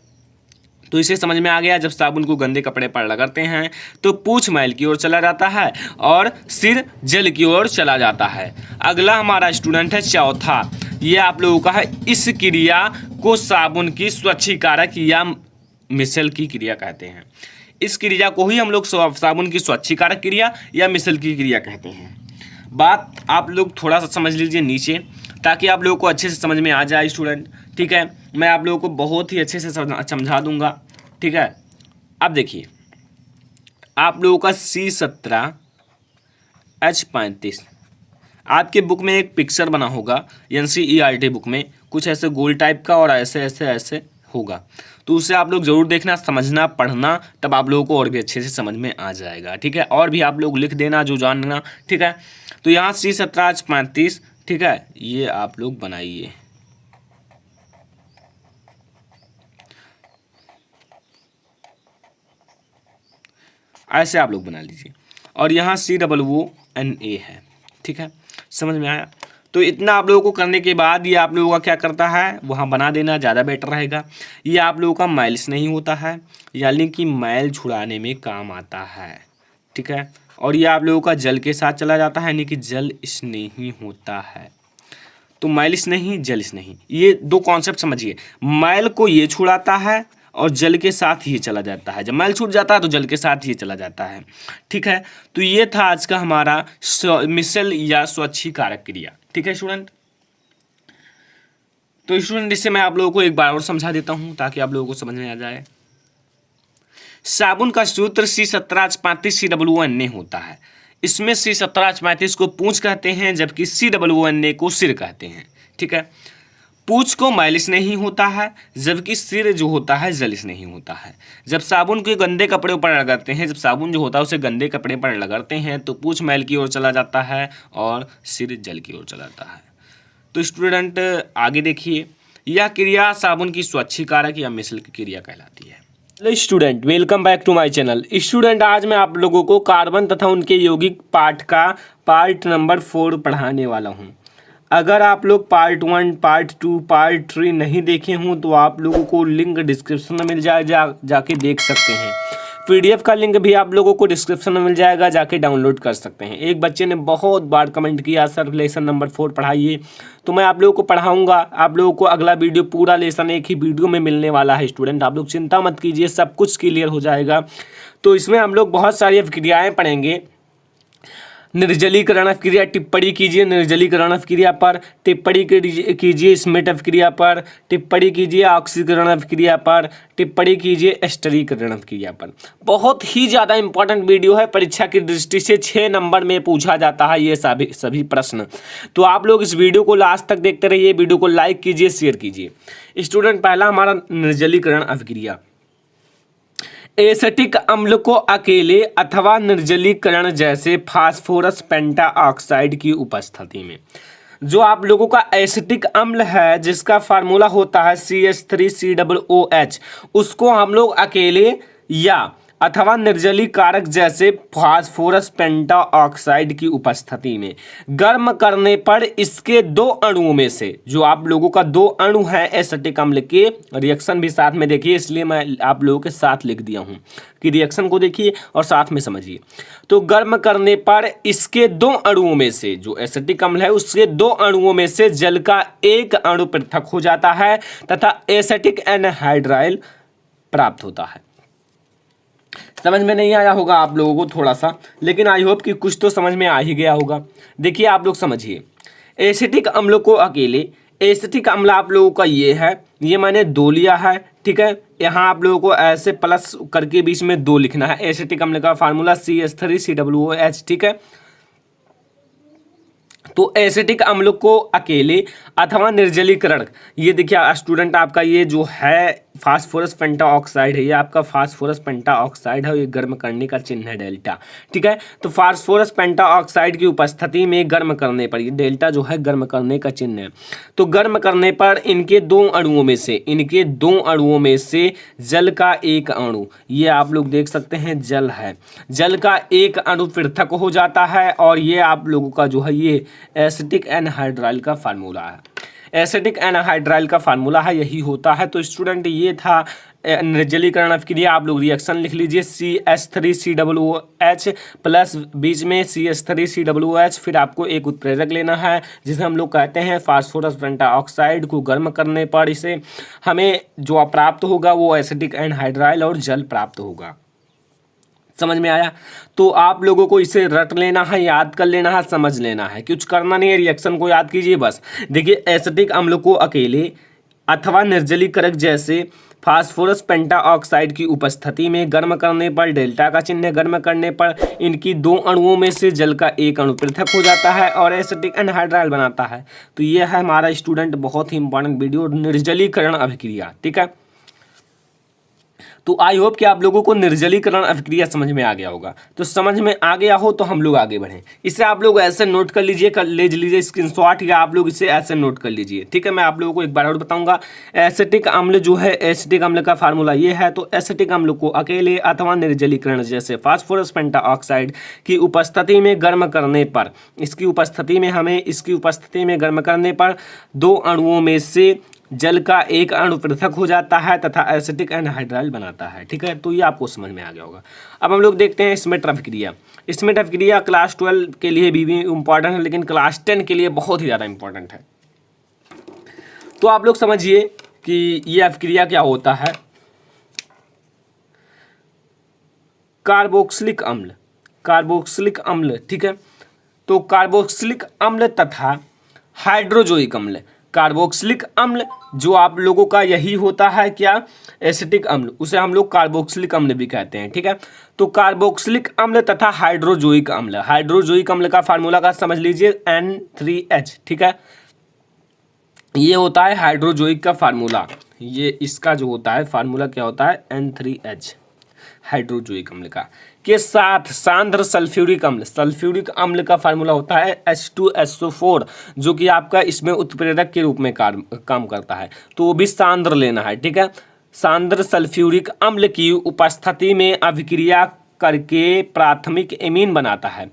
तो इसे समझ में आ गया, जब साबुन को गंदे कपड़े पर रगड़ते हैं तो पूंछ मैल की ओर चला जाता है और सिर जल की ओर चला जाता है। अगला हमारा स्टूडेंट है चौथा, ये आप लोगों का है, इस क्रिया को साबुन की स्वच्छीकारक या मिसल की क्रिया कहते हैं। इस क्रिया को ही हम लोग साबुन की स्वच्छीकारक क्रिया या मिसल की क्रिया कहते हैं। बात आप लोग थोड़ा सा समझ लीजिए नीचे, ताकि आप लोगों को अच्छे से समझ में आ जाए स्टूडेंट, ठीक है। मैं आप लोगों को बहुत ही अच्छे से समझा दूंगा, ठीक है। अब देखिए, आप लोगों का C17H35 आपके बुक में एक पिक्चर बना होगा, NCERT बुक में कुछ ऐसे गोल टाइप का और ऐसे ऐसे ऐसे होगा, तो उसे आप लोग जरूर देखना, समझना, पढ़ना, तब आप लोगों को और भी अच्छे से समझ में आ जाएगा, ठीक है। और भी आप लोग लिख देना जो जानना, ठीक है। तो यहाँ C17H35, ठीक है, ये आप लोग बनाइए। ऐसे आप लोग बना लीजिए, और यहाँ COONA है, ठीक है। समझ में आया? तो इतना आप लोगों को करने के बाद ये आप लोगों का क्या करता है, वहाँ बना देना ज़्यादा बेटर रहेगा। ये आप लोगों का मैल स्नेही होता है, यानी कि मैल छुड़ाने में काम आता है, ठीक है। और ये आप लोगों का जल के साथ चला जाता है, यानी कि जल स्नेही होता है। तो मैल स्नेही, जल स्नेही, ये दो कॉन्सेप्ट समझिए। मैल को ये छुड़ाता है और जल के साथ ही चला जाता है। जब मैल छूट जाता है तो जल के साथ ही चला जाता है, ठीक है। तो ये था आज का हमारा मिसल या स्वच्छीकारक क्रिया, ठीक है स्टूडेंट। तो स्टूडेंट इससे मैं आप लोगों को एक बार और समझा देता हूं ताकि आप लोगों को समझ में आ जाए। साबुन का सूत्र C17H35 COONA होता है। इसमें C17H35 को पूंछ कहते हैं, जबकि COONA को सिर कहते हैं, ठीक है। पूंछ को मैल स्नेही होता है, जबकि सिर जो होता है जल स्नेही होता है। जब साबुन के गंदे कपड़े पर रगड़ते हैं, जब साबुन जो होता है उसे गंदे कपड़े पर रगड़ते हैं तो पूंछ मैल की ओर चला जाता है और सिर जल की ओर चला जाता है। तो स्टूडेंट आगे देखिए, यह क्रिया साबुन की स्वच्छीकारक या मिसल की क्रिया कहलाती है। Hello student, welcome back to my channel. Student आज मैं आप लोगों को कार्बन तथा उनके यौगिक पाठ का पार्ट नंबर 4 पढ़ाने वाला हूं। अगर आप लोग पार्ट 1, पार्ट 2, पार्ट 3 नहीं देखे हों तो आप लोगों को लिंक डिस्क्रिप्शन में मिल जाए, जाके देख सकते हैं। PDF का लिंक भी आप लोगों को डिस्क्रिप्शन में मिल जाएगा, जाके डाउनलोड कर सकते हैं। एक बच्चे ने बहुत बार कमेंट किया सर लेसन नंबर 4 पढ़ाइए, तो मैं आप लोगों को पढ़ाऊंगा। आप लोगों को अगला वीडियो पूरा लेसन एक ही वीडियो में मिलने वाला है स्टूडेंट, आप लोग चिंता मत कीजिए, सब कुछ क्लियर हो जाएगा। तो इसमें हम लोग बहुत सारी क्रियाएँ पढ़ेंगे। निर्जलीकरण क्रिया टिप्पणी कीजिए, निर्जलीकरण क्रिया पर टिप्पणी कीजिए, स्मिट क्रिया पर टिप्पणी कीजिए, ऑक्सीकरण क्रिया पर टिप्पणी कीजिए, एस्टरीकरण क्रिया पर। बहुत ही ज़्यादा इंपॉर्टेंट वीडियो है, परीक्षा की दृष्टि से 6 नंबर में पूछा जाता है ये सभी प्रश्न। तो आप लोग इस वीडियो को लास्ट तक देखते रहिए, वीडियो को लाइक कीजिए, शेयर कीजिए। स्टूडेंट पहला हमारा निर्जलीकरण अभिक्रिया। एसिटिक अम्ल को अकेले अथवा निर्जलीकरण जैसे फास्फोरस पेंटाऑक्साइड की उपस्थिति में, जो आप लोगों का एसिटिक अम्ल है जिसका फार्मूला होता है CH3COOH, उसको हम लोग अकेले या अथवा निर्जलीकारक जैसे फास्फोरस पेंटाऑक्साइड की उपस्थिति में गर्म करने पर इसके 2 अणुओं में से, जो आप लोगों का 2 अणु हैं एसिटिक अम्ल के, रिएक्शन भी साथ में देखिए, इसलिए मैं आप लोगों के साथ लिख दिया हूं कि रिएक्शन को देखिए और साथ में समझिए। तो गर्म करने पर इसके 2 अणुओं में से, जो एसिटिक अम्ल है उसके 2 अणुओं में से जल का 1 अणु पृथक हो जाता है तथा एसिटिक एनहाइड्राइल प्राप्त होता है। समझ में नहीं आया होगा आप लोगों को थोड़ा सा, लेकिन आई होप कि कुछ तो समझ में आ ही गया होगा। देखिए आप लोग समझिए, एसिटिक अम्ल को अकेले एसिटिक अम्ल आप लोगों का ये है, ये मैंने 2 लिया है, ठीक है। यहाँ आप लोगों को ऐसे प्लस करके बीच में 2 लिखना है। एसिटिक अम्ल का फार्मूला CH3COOH, ठीक है। तो एसिटिक अम्ल को अकेले अथवा निर्जलीकरण, ये देखिए स्टूडेंट आपका ये जो है फास्फोरस पेंटाऑक्साइड है, ये आपका फास्फोरस पेंटाऑक्साइड है, ये गर्म करने का चिन्ह है डेल्टा, ठीक है। तो फास्फोरस पेंटाऑक्साइड की उपस्थिति में गर्म करने पर, ये डेल्टा जो है गर्म करने का चिन्ह है, तो गर्म करने पर इनके 2 अणुओं में से जल का एक अणु, ये आप लोग देख सकते हैं जल है, जल का एक अणु पृथक हो जाता है, और ये आप लोगों का जो है ये एसिटिक एनहाइड्राइल का फार्मूला है। एसिटिक एनहाइड्राइल का फार्मूला है, यही होता है। तो स्टूडेंट ये था निर्जलीकरण अभिक्रिया। आप लोग रिएक्शन लिख लीजिए CH3COOH प्लस बीच में CH3COOH, फिर आपको एक उत्प्रेरक लेना है जिसे हम लोग कहते हैं फास्फोरस पेंटाऑक्साइड को गर्म करने पर इसे हमें जो प्राप्त होगा वो एसिटिक एनहाइड्राइल और जल प्राप्त होगा। समझ में आया? तो आप लोगों को इसे रट लेना है, याद कर लेना है, समझ लेना है, कुछ करना नहीं है, रिएक्शन को याद कीजिए बस। देखिए एसिटिक अम्ल को अकेले अथवा निर्जलीकरक जैसे फास्फोरस पेंटाऑक्साइड की उपस्थिति में गर्म करने पर, डेल्टा का चिन्ह गर्म करने पर इनकी 2 अणुओं में से जल का एक अणु पृथक हो जाता है और एसिटिक एनहाइड्राइल बनाता है। तो ये है हमारा स्टूडेंट बहुत ही इंपॉर्टेंट वीडियो, निर्जलीकरण अभिक्रिया, ठीक है। तो आई होप कि आप लोगों को निर्जलीकरण अभिक्रिया समझ में आ गया होगा। तो समझ में आ गया हो तो हम लोग आगे बढ़ें। इसे आप लोग ऐसे नोट कर लीजिए, ले लीजिए स्क्रीनशॉट, या आप लोग इसे ऐसे नोट कर लीजिए, ठीक है। मैं आप लोगों को एक बार और बताऊंगा। एसिटिक अम्ल जो है, एसिटिक अम्ल का फार्मूला ये है। तो एसिटिक अम्ल को अकेले अथवा निर्जलीकरण जैसे फास्फोरस पेंटाऑक्साइड की उपस्थिति में गर्म करने पर, इसकी उपस्थिति में गर्म करने पर 2 अणुओं में से जल का एक अणु पृथक हो जाता है तथा एसिटिक एनहाइड्राइल बनाता है, ठीक है। तो ये आपको समझ में आ गया होगा। अब हम लोग देखते हैं स्मिट अभिक्रिया। स्मिट अभिक्रिया क्लास 12 के लिए भी इम्पॉर्टेंट है, लेकिन क्लास 10 के लिए बहुत ही ज़्यादा इम्पॉर्टेंट है। तो आप लोग समझिए कि ये अभिक्रिया क्या होता है। कार्बोक्सिलिक अम्ल, ठीक है। तो कार्बोक्सिलिक अम्ल तथा हाइड्रोजोइक अम्ल, कार्बोक्सिलिक अम्ल जो आप लोगों का यही होता है क्या, एसिटिक अम्ल, उसे हम लोग कार्बोक्सिलिक अम्ल भी कहते हैं, ठीक है। तो कार्बोक्सिलिक अम्ल तथा हाइड्रोजोइक अम्ल का फार्मूला का समझ लीजिए N3H, ठीक है। ये होता है हाइड्रोजोइक का फार्मूला, ये इसका जो होता है फार्मूला क्या होता है N3H हाइड्रोजोइक अम्ल का, के साथ सांद्र सल्फ्यूरिक अम्ल का फार्मूला होता है H2SO4, जो कि आपका इसमें उत्प्रेरक के रूप में काम करता है। तो वो भी सांद्र लेना है, ठीक है। सांद्र सल्फ्यूरिक अम्ल की उपस्थिति में अभिक्रिया करके प्राथमिक एमीन बनाता है।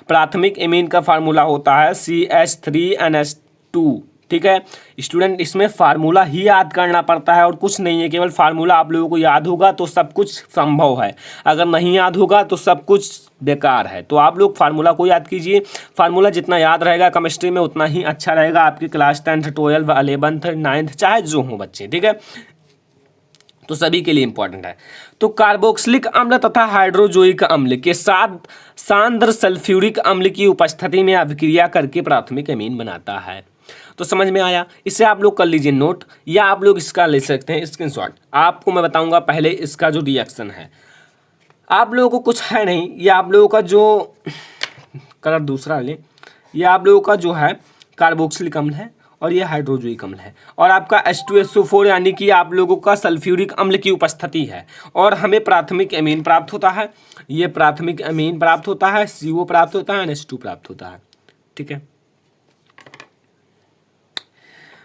प्राथमिक एमीन का फार्मूला होता है CH3NH2, ठीक है। स्टूडेंट इसमें फार्मूला ही याद करना पड़ता है और कुछ नहीं है, केवल फार्मूला आप लोगों को याद होगा तो सब कुछ संभव है, अगर नहीं याद होगा तो सब कुछ बेकार है। तो आप लोग फार्मूला को याद कीजिए, फार्मूला जितना याद रहेगा केमिस्ट्री में उतना ही अच्छा रहेगा आपकी class 10th 12th 11th 9th चाहे जो हो बच्चे, ठीक है। तो सभी के लिए इंपॉर्टेंट है। तो कार्बोक्सिलिक अम्ल तथा हाइड्रोजोइक अम्ल के साथ सांद्र सल्फ्यूरिक अम्ल की उपस्थिति में अभिक्रिया करके प्राथमिक एमीन बनाता है। तो समझ में आया? इसे आप लोग कर लीजिए नोट, या आप लोग इसका ले सकते हैं स्क्रीनशॉट। आपको मैं बताऊंगा पहले इसका जो रिएक्शन है, आप लोगों को कुछ है नहीं, ये आप लोगों का जो कलर दूसरा ले, ये आप लोगों का जो है कार्बोक्सिलिक अम्ल है और ये हाइड्रोजोइक अम्ल है, और आपका H2SO4 यानी कि आप लोगों का सल्फ्यूरिक अम्ल की उपस्थिति है, और हमें प्राथमिक एमीन प्राप्त होता है। ये प्राथमिक एमीन प्राप्त होता है, CO प्राप्त होता है, NH2 प्राप्त होता है, ठीक है।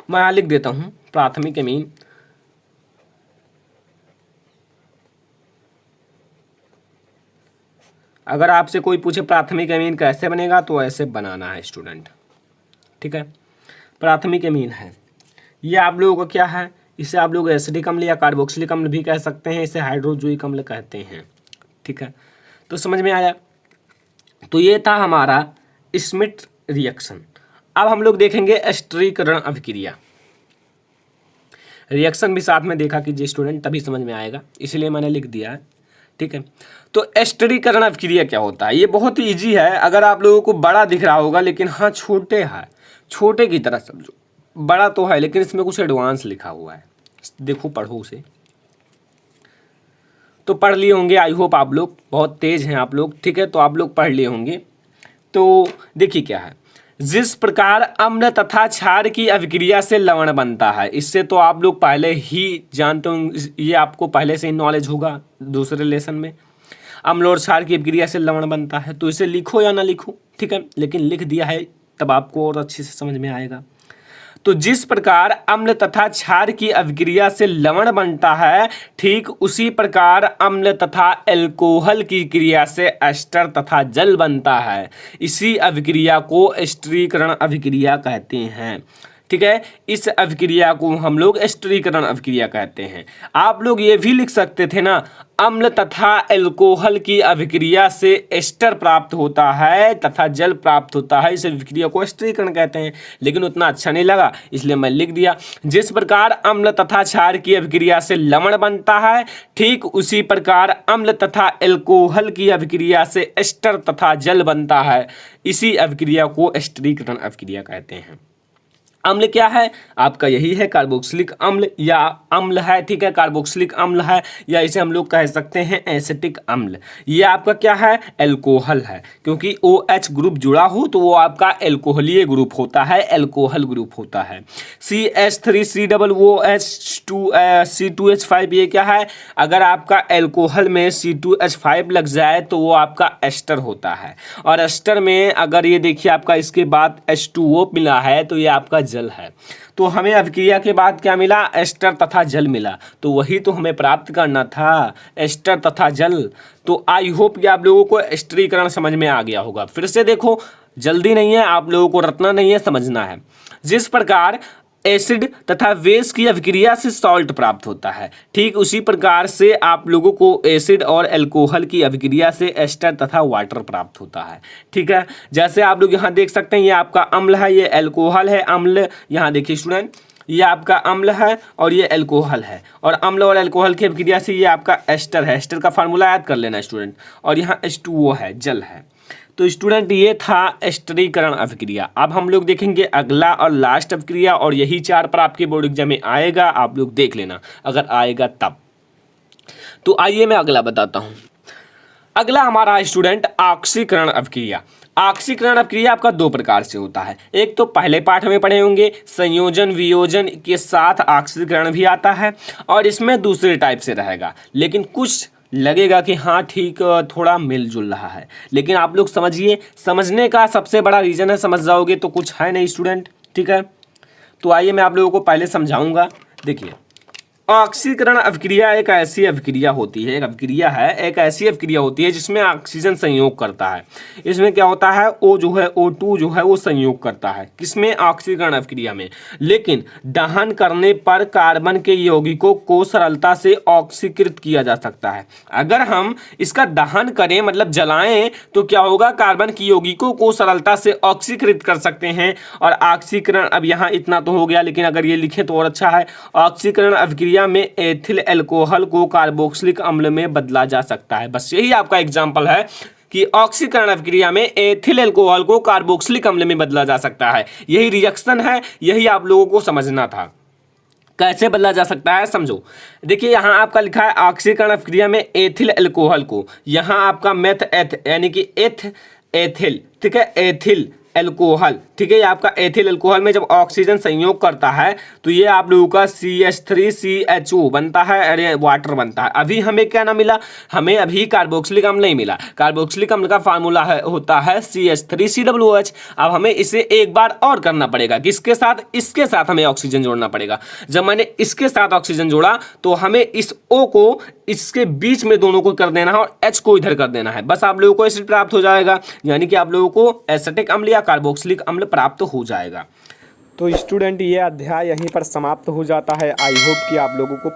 मैं यहाँ लिख देता हूँ प्राथमिक एमीन, अगर आपसे कोई पूछे प्राथमिक एमीन कैसे बनेगा तो ऐसे बनाना है स्टूडेंट, ठीक है। प्राथमिक एमीन है, ये आप लोगों का क्या है, इसे आप लोग एसिडिक अम्ल या कार्बोक्सिलिक अम्ल भी कह सकते हैं, इसे हाइड्रोजोइक अम्ल कहते हैं, ठीक है। तो समझ में आया? तो ये था हमारा स्मिट रिएक्शन। अब हम लोग देखेंगे एस्टरीकरण अभिक्रिया। रिएक्शन भी साथ में देखा कीजिए स्टूडेंट, तभी समझ में आएगा, इसलिए मैंने लिख दिया है, ठीक है। तो एस्टरीकरण अभिक्रिया क्या होता है, ये बहुत ही ईजी है, अगर आप लोगों को बड़ा दिख रहा होगा लेकिन हाँ छोटे है, छोटे की तरह समझो, बड़ा तो है लेकिन इसमें कुछ एडवांस लिखा हुआ है, देखो पढ़ो उसे। तो पढ़ लिए होंगे, आई होप आप लोग बहुत तेज हैं आप लोग, ठीक है, तो आप लोग पढ़ लिए होंगे। तो देखिए क्या है, जिस प्रकार अम्ल तथा क्षार की अभिक्रिया से लवण बनता है, इससे तो आप लोग पहले ही जानते होंगे, ये आपको पहले से ही नॉलेज होगा दूसरे लेसन में। अम्ल और क्षार की अभिक्रिया से लवण बनता है, तो इसे लिखो या ना लिखो, ठीक है, लेकिन लिख दिया है तब आपको और अच्छे से समझ में आएगा। तो जिस प्रकार अम्ल तथा क्षार की अभिक्रिया से लवण बनता है, ठीक उसी प्रकार अम्ल तथा एल्कोहल की क्रिया से एस्टर तथा जल बनता है। इसी अभिक्रिया को एस्टरीकरण अभिक्रिया कहते हैं, ठीक है। इस अभिक्रिया को हम लोग एस्टरीकरण अभिक्रिया कहते हैं। आप लोग ये भी लिख सकते थे ना, अम्ल तथा एल्कोहल की अभिक्रिया से एस्टर प्राप्त होता है तथा जल प्राप्त होता है, इस अभिक्रिया को एस्टरीकरण कहते हैं, लेकिन उतना अच्छा नहीं लगा इसलिए मैं लिख दिया। जिस प्रकार अम्ल तथा क्षार की अभिक्रिया से लवण बनता है, ठीक उसी प्रकार अम्ल तथा एल्कोहल की अभिक्रिया से एस्टर तथा जल बनता है। इसी अभिक्रिया को एस्टरीकरण अभिक्रिया कहते हैं। अम्ल क्या है आपका, यही है कार्बोक्सिलिक अम्ल या अम्ल है, ठीक है, कार्बोक्सिलिक अम्ल है, या इसे हम लोग कह सकते हैं एसिटिक अम्ल। ये आपका क्या है, एल्कोहल है, क्योंकि OH ग्रुप जुड़ा हो तो वो आपका एल्कोहलीय ग्रुप होता है, एल्कोहल ग्रुप होता है। CH3COOH2C2H5 ये क्या है, अगर आपका एल्कोहल में C2H5 लग जाए तो वो आपका एस्टर होता है, और एस्टर में अगर ये देखिए आपका इसके बाद H2O मिला है तो ये आपका जल है। तो हमें अभिक्रिया के बाद क्या मिला, एस्टर तथा जल मिला, तो वही तो हमें प्राप्त करना था, एस्टर तथा जल। तो आई होप कि आप लोगों को एस्टरीकरण समझ में आ गया होगा। फिर से देखो, जल्दी नहीं है, आप लोगों को रटना नहीं है, समझना है। जिस प्रकार एसिड तथा बेस की अभिक्रिया से सॉल्ट प्राप्त होता है, ठीक उसी प्रकार से आप लोगों को एसिड और अल्कोहल की अभिक्रिया से एस्टर तथा वाटर प्राप्त होता है, ठीक है। जैसे आप लोग यहाँ देख सकते हैं, ये आपका अम्ल है, ये अल्कोहल है, अम्ल यहाँ देखिए स्टूडेंट, ये आपका अम्ल है और ये अल्कोहल है, और अम्ल और अल्कोहल की अभिक्रिया से ये आपका एस्टर है। एस्टर का फार्मूला याद कर लेना स्टूडेंट, और यहाँ H2O है, जल है। तो स्टूडेंट ये था एस्टरीकरण अभिक्रिया। अब हम लोग देखेंगे अगला और लास्ट अभिक्रिया, और यही 4 पर आपके बोर्ड एग्जाम में आएगा, आप लोग देख लेना अगर आएगा तब। तो आइए मैं अगला बताता हूँ। अगला हमारा स्टूडेंट ऑक्सीकरण अभिक्रिया। ऑक्सीकरण अभिक्रिया आपका 2 प्रकार से होता है। एक तो पहले पाठ में पढ़े होंगे, संयोजन वियोजन के साथ ऑक्सीकरण भी आता है, और इसमें दूसरे टाइप से रहेगा, लेकिन कुछ लगेगा कि हाँ ठीक थोड़ा मिलजुल रहा है, लेकिन आप लोग समझिए, समझने का सबसे बड़ा रीज़न है, समझ जाओगे तो कुछ है नहीं स्टूडेंट, ठीक है। तो आइए मैं आप लोगों को पहले समझाऊंगा। देखिए, ऑक्सीकरण अभिक्रिया एक ऐसी अभिक्रिया होती है, एक ऐसी अभिक्रिया होती है जिसमें ऑक्सीजन संयोग करता है। इसमें क्या होता है, O जो है, O2 जो है वो संयोग करता है, किसमें, ऑक्सीकरण अभिक्रिया में। लेकिन दहन करने पर कार्बन के यौगिकों को सरलता से ऑक्सीकृत किया जा सकता है। अगर हम इसका दहन करें मतलब जलाएं तो क्या होगा, कार्बन की यौगिकों को सरलता से ऑक्सीकृत कर सकते हैं। और ऑक्सीकरण, अब यहाँ इतना तो हो गया, लेकिन अगर ये लिखें तो और अच्छा है। ऑक्सीकरण अभिक्रिया में एथिल अल्कोहल को कार्बोक्सिलिक अम्ल में बदला जा सकता है। बस यही आपका एग्जांपल है कि ऑक्सीकरण अभिक्रिया में एथिल अल्कोहल को कार्बोक्सिलिक अम्ल में बदला जा सकता है। यही रिएक्शन है, यही आप लोगों को समझना था। कैसे बदला जा सकता है समझो। देखिए यहाँ आपका लिखा है ऑक्सीकरण अभिक्रिया में एथिल अल्कोहल को, यहाँ आपका मेथ एथ यानी कि एथिल, ठीक है, एथिल अल्कोहल, ठीक है, ये आपका एथिल अल्कोहल में जब ऑक्सीजन संयोग करता है तो ये आप लोगों का CH3CHO बनता है, अरे वाटर बनता है। अभी हमें क्या ना मिला, हमें अभी कार्बोक्सिलिक अम्ल नहीं मिला। कार्बोक्सिलिक अम्ल का फार्मूला होता है CH3COOH। अब हमें इसे एक बार और करना पड़ेगा, किसके साथ, इसके साथ हमें ऑक्सीजन जोड़ना पड़ेगा। जब मैंने इसके साथ ऑक्सीजन जोड़ा तो हमें इस O को इसके बीच में दोनों को कर देना है और H को इधर कर देना है, बस आप लोगों को एसिड प्राप्त हो जाएगा, यानी कि आप लोगों को एसिटिक अम्ल या कार्बोक्सिलिक अम्ल प्राप्त हो जाएगा। तो स्टूडेंट ये अध्याय यहीं पर समाप्त हो जाता है। आई होप कि आप लोगों को